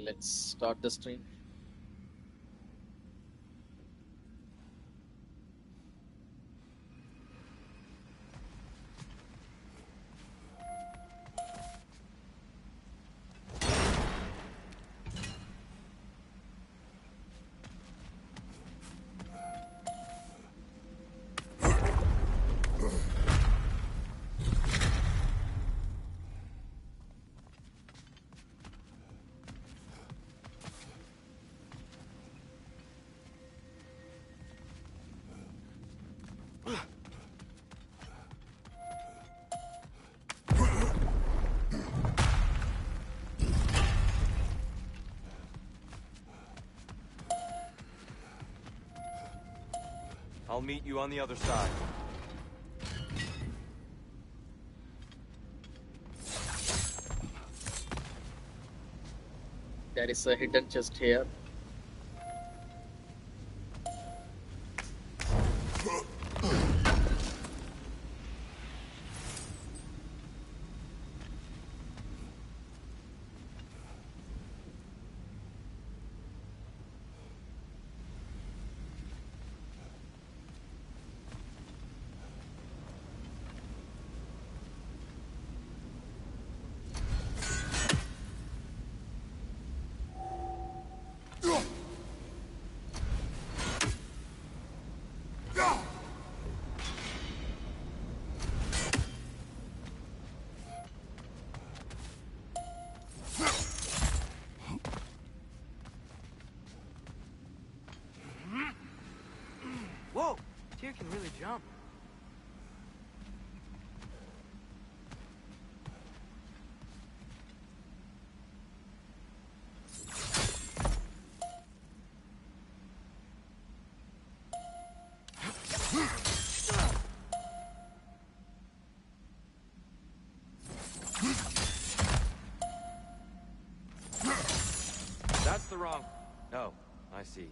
let's start the stream. I'll meet you on the other side. There is a hidden chest here. Whoa! Tyr can really jump. That's the wrong... Oh, I see.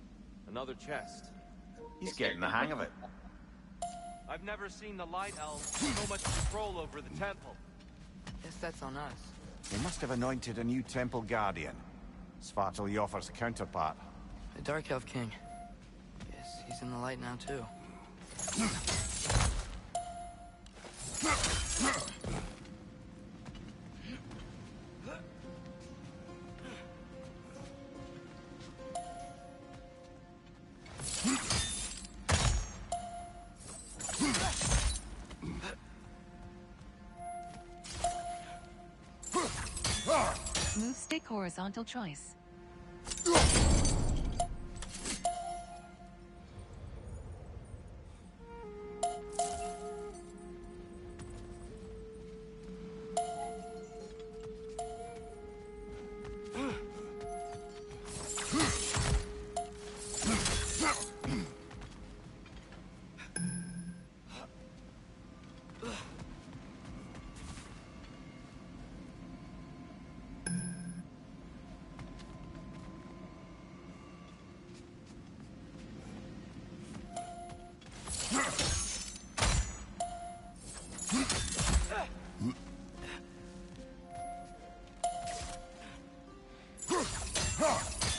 Another chest. He's getting the hang of it. I've never seen the Light Elves with so much control over the temple. Guess that's on us. They must have anointed a new temple guardian. Svartal Yofr's counterpart. The Dark Elf King. Yes, he's in the light now, too. Move stick horizontal choice.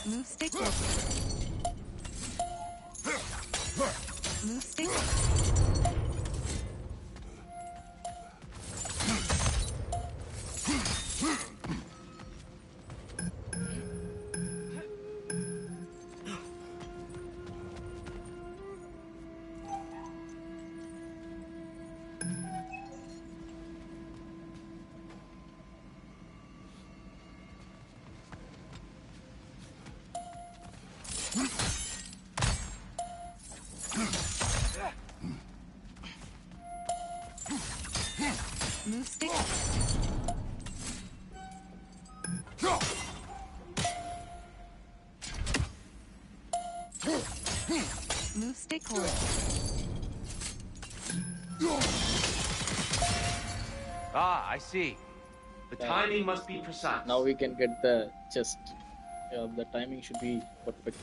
Move stick. Move stick. Move stick. Move stick forward. Ah, I see. The timing must be precise. Now we can get the chest. The timing should be perfect.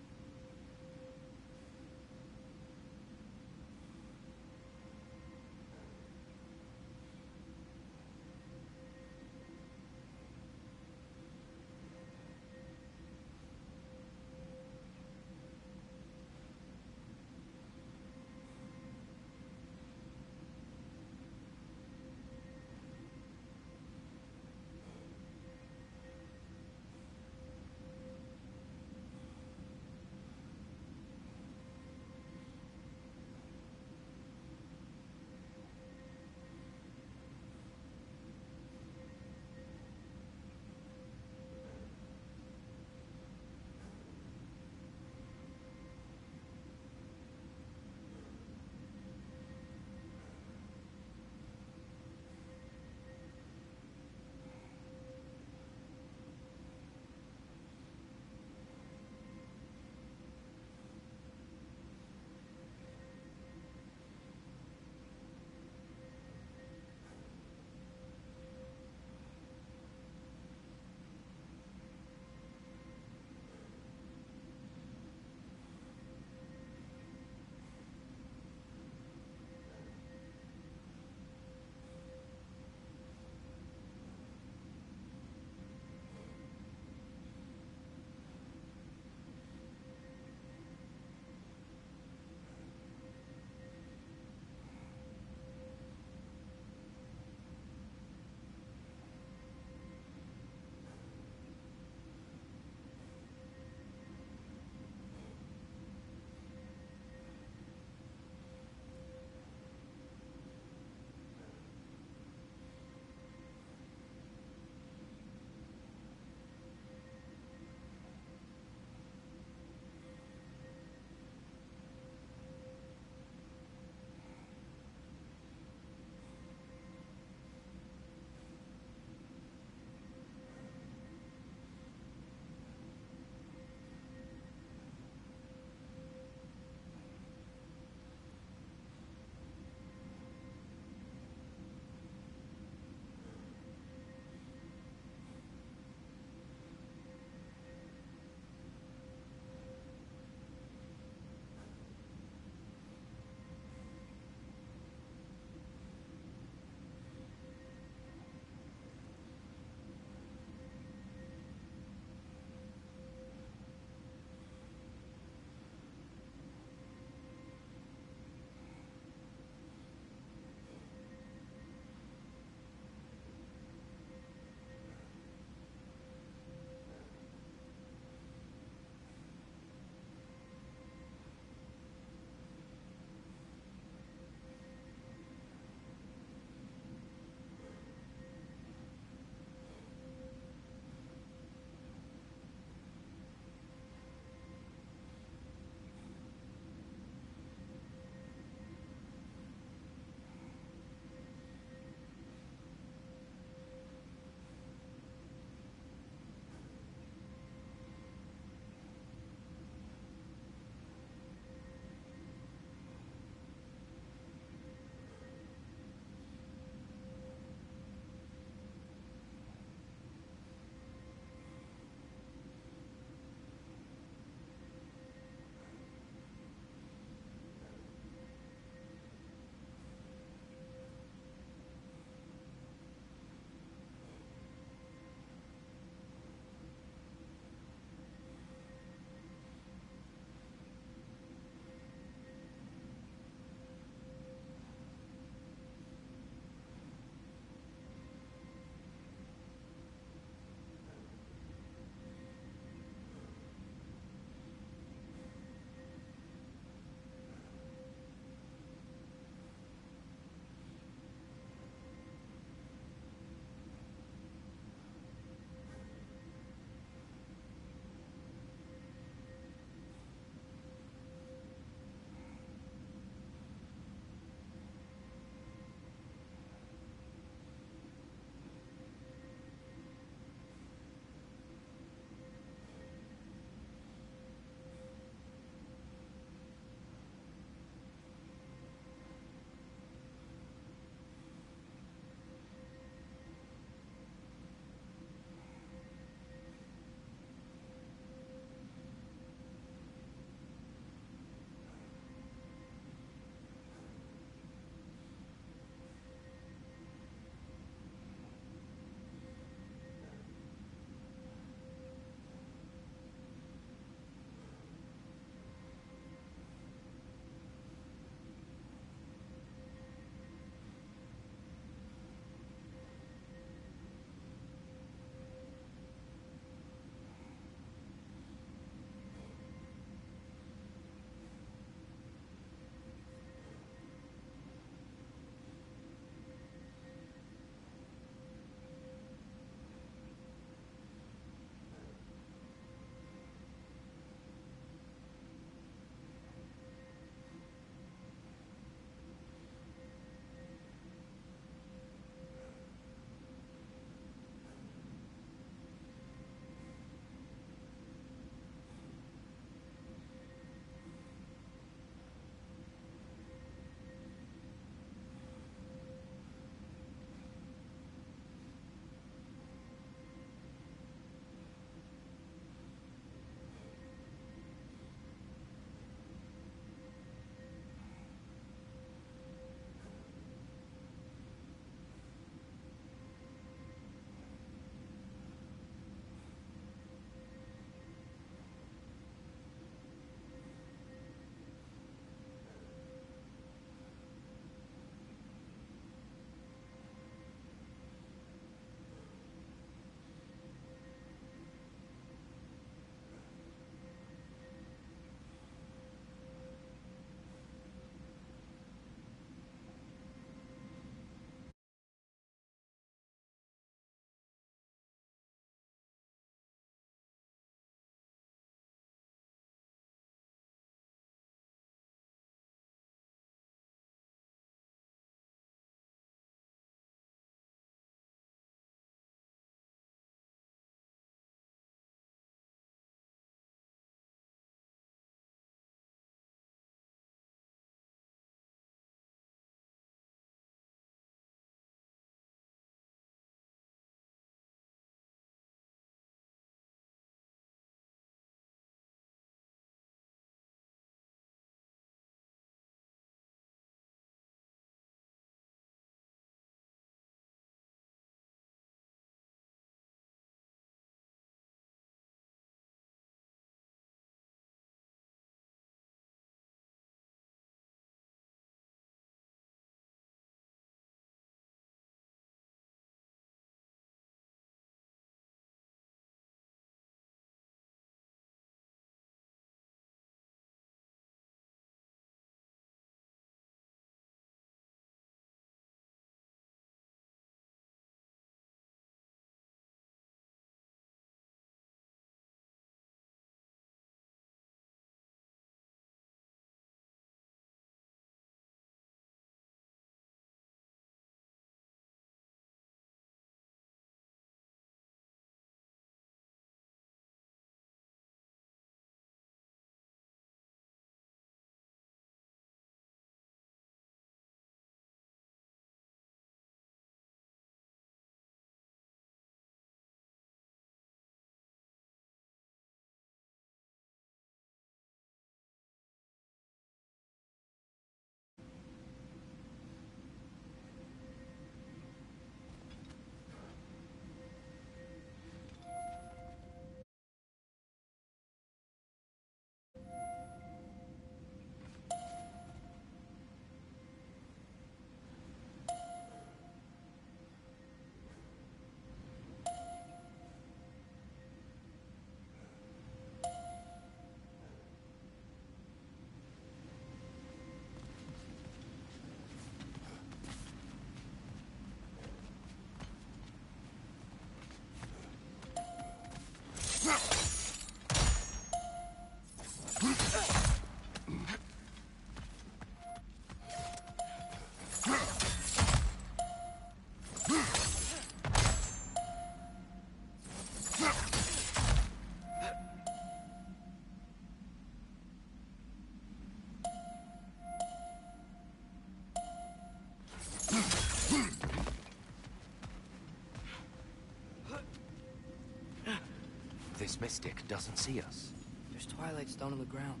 Mystic doesn't see us. There's Twilight Stone on the ground.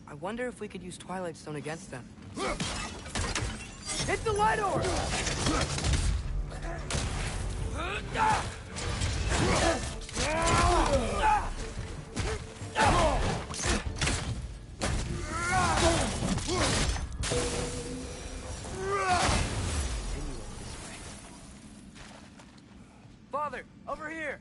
I wonder if we could use Twilight Stone against them. Hit the light orb! Father, over here!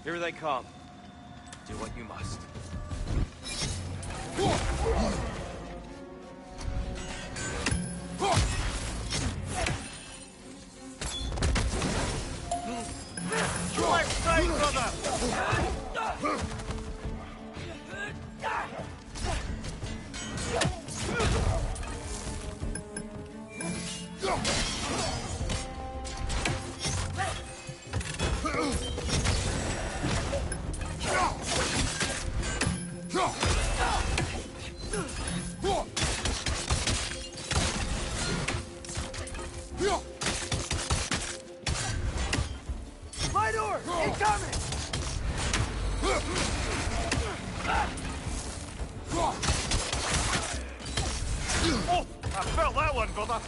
Here they come. Do what you must. Left side, brother! Light orb! Incoming! Oh, I felt that one, brother.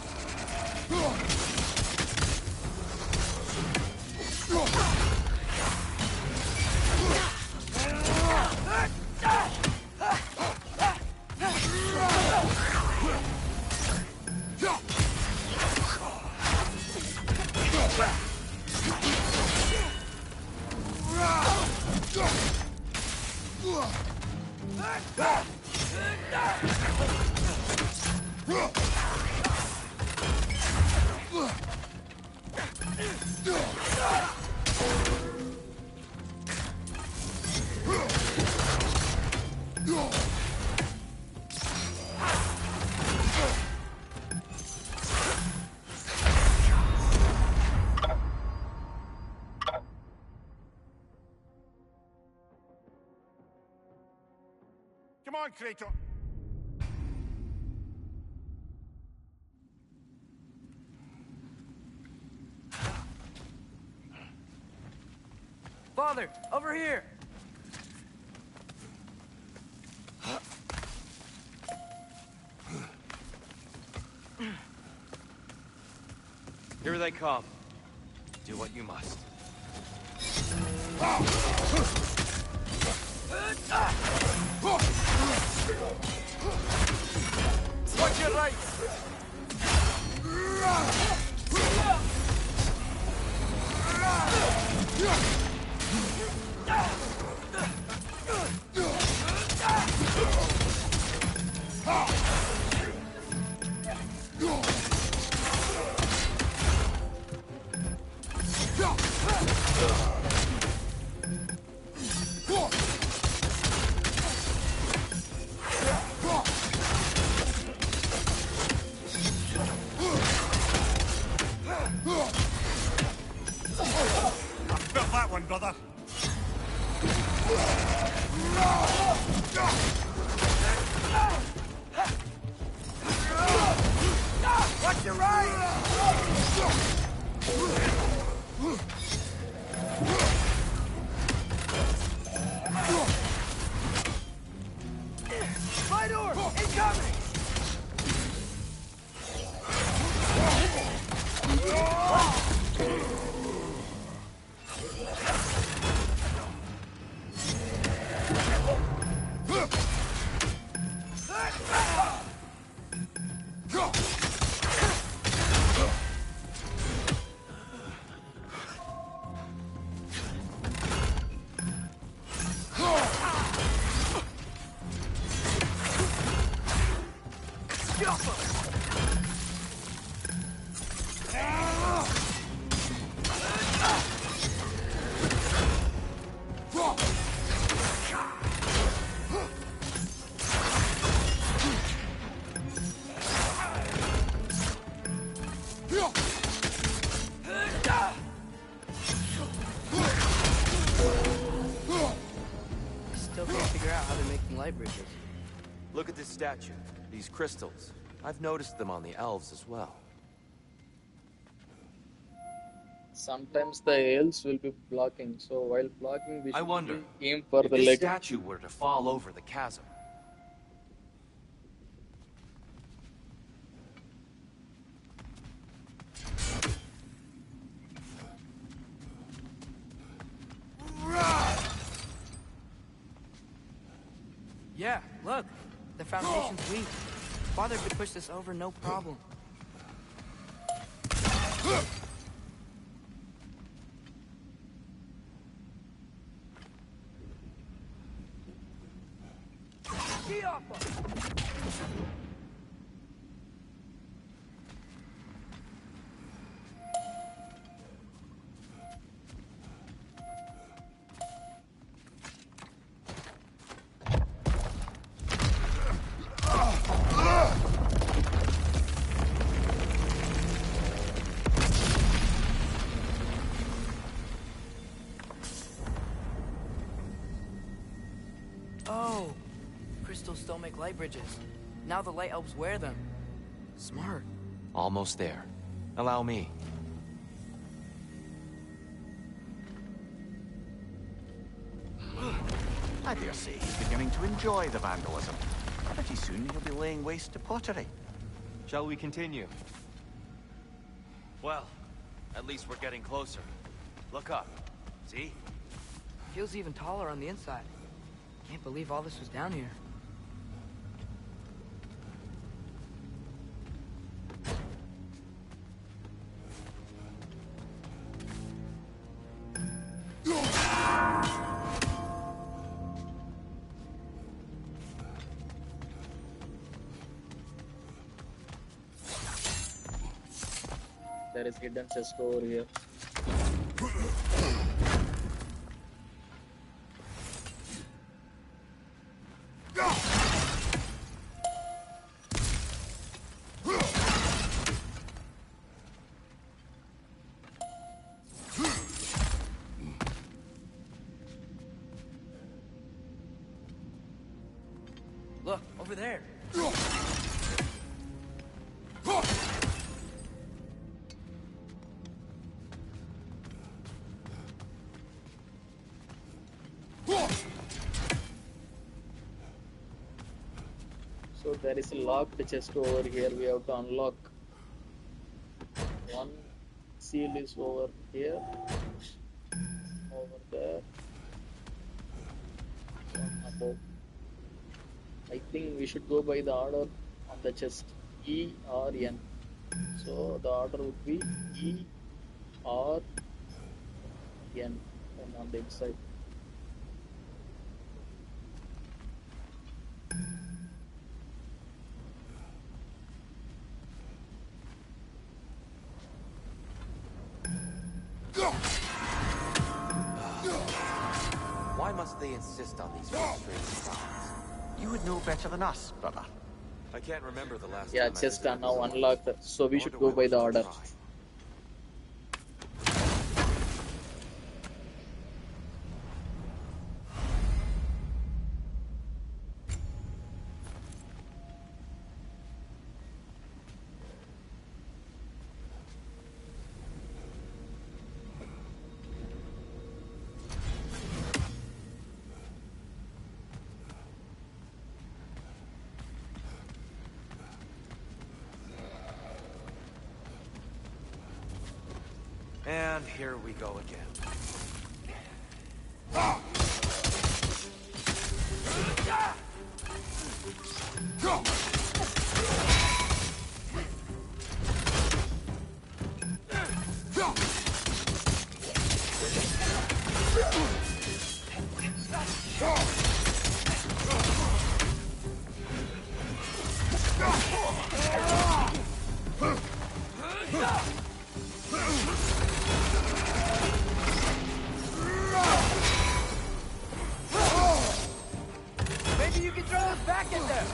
Come on, Kratos. Father, over here! Here they come. Do what you must. Watch your right! I felt that one, brother. Watch your right! Light orb! Incoming! Still can't figure out how they're making light bridges. Look at this statue. These crystals. I've noticed them on the elves as well. Sometimes the elves will be blocking, so while blocking we I should wonder aim for if the this leg. statue were to fall over the chasm. Yeah, look. The foundation's weak. Father could push this over no problem. Get off him! Oh, crystals don't make light bridges. Now the light elves wear them. Smart. Almost there. Allow me. I dare say he's beginning to enjoy the vandalism. Pretty soon he'll be laying waste to pottery. Shall we continue? Well, at least we're getting closer. Look up. See? Feels even taller on the inside. Can't believe all this was down here. There is hidden chest over here. Look, over there. So there is a locked chest over here. We have to unlock. One seal is over here, over there, one above. I think we should go by the order on the chest, E or N. So the order would be E or N on the inside. Why must they insist on these frustrating signs? You would know better than us, brother. I can't remember the last Yeah, time I chests are visited now this unlocked, so we Nor should do go I by wish the to order. try. And here we go again. Maybe you can throw us back at them!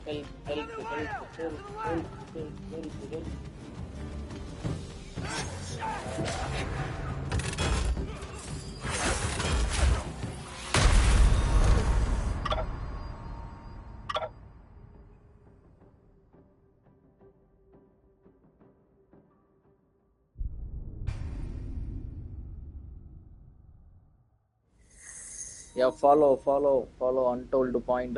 Help, help, help, help, help, help, help, help. Yeah, follow Untold Point.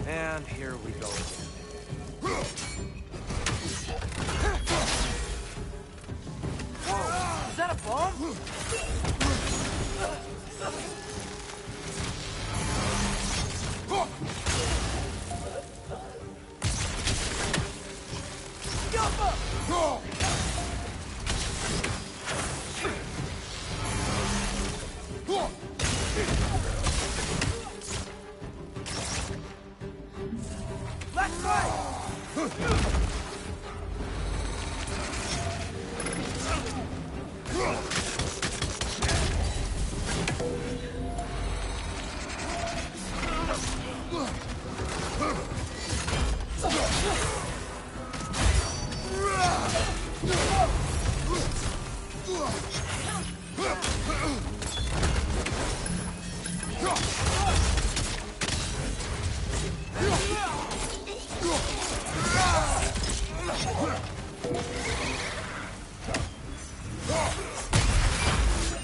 And here we go again. Whoa, is that a bomb? Left, right!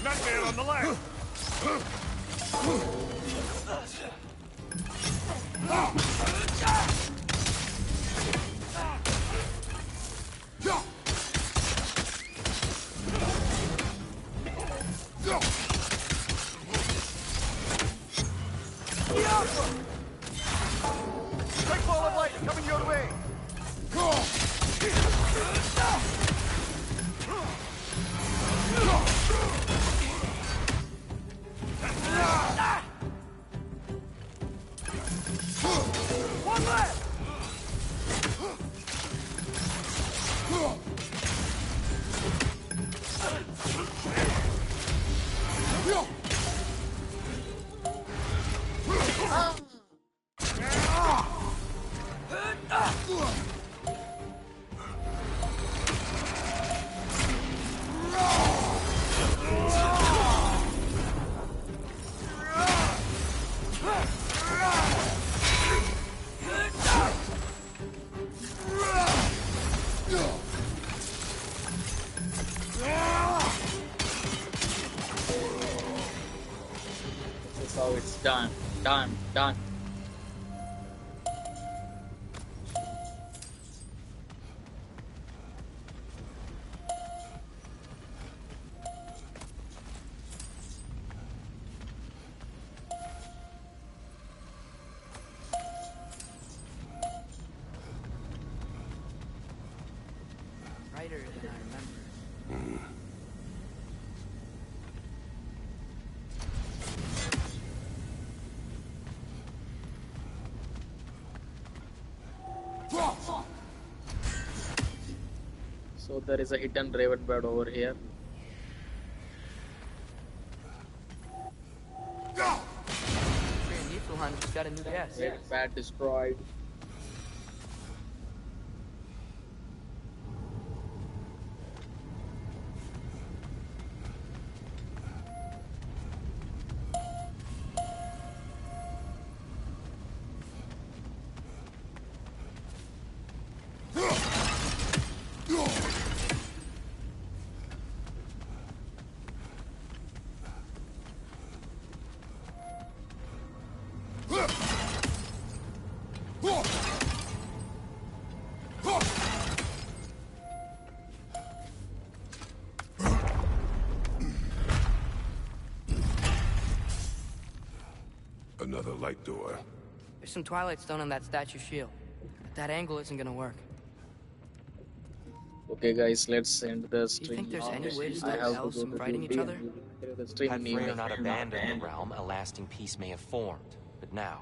Nightmare on the left! Quick ball of light coming your way! One left! This is how it's done. Done. Brighter than I remember. So there is a hidden raven bird over here. Niflheim just got a new guest. Raven bird destroyed. Another light door. There's some Twilight Stone on that statue's shield. But that angle isn't gonna work. Okay, guys, let's end the Do you stream. think there's now. any way to I stop have to elves go from to fighting each duty other? and we will continue the stream Had in Freyr evening. not abandoned the realm, a lasting peace may have formed. But now,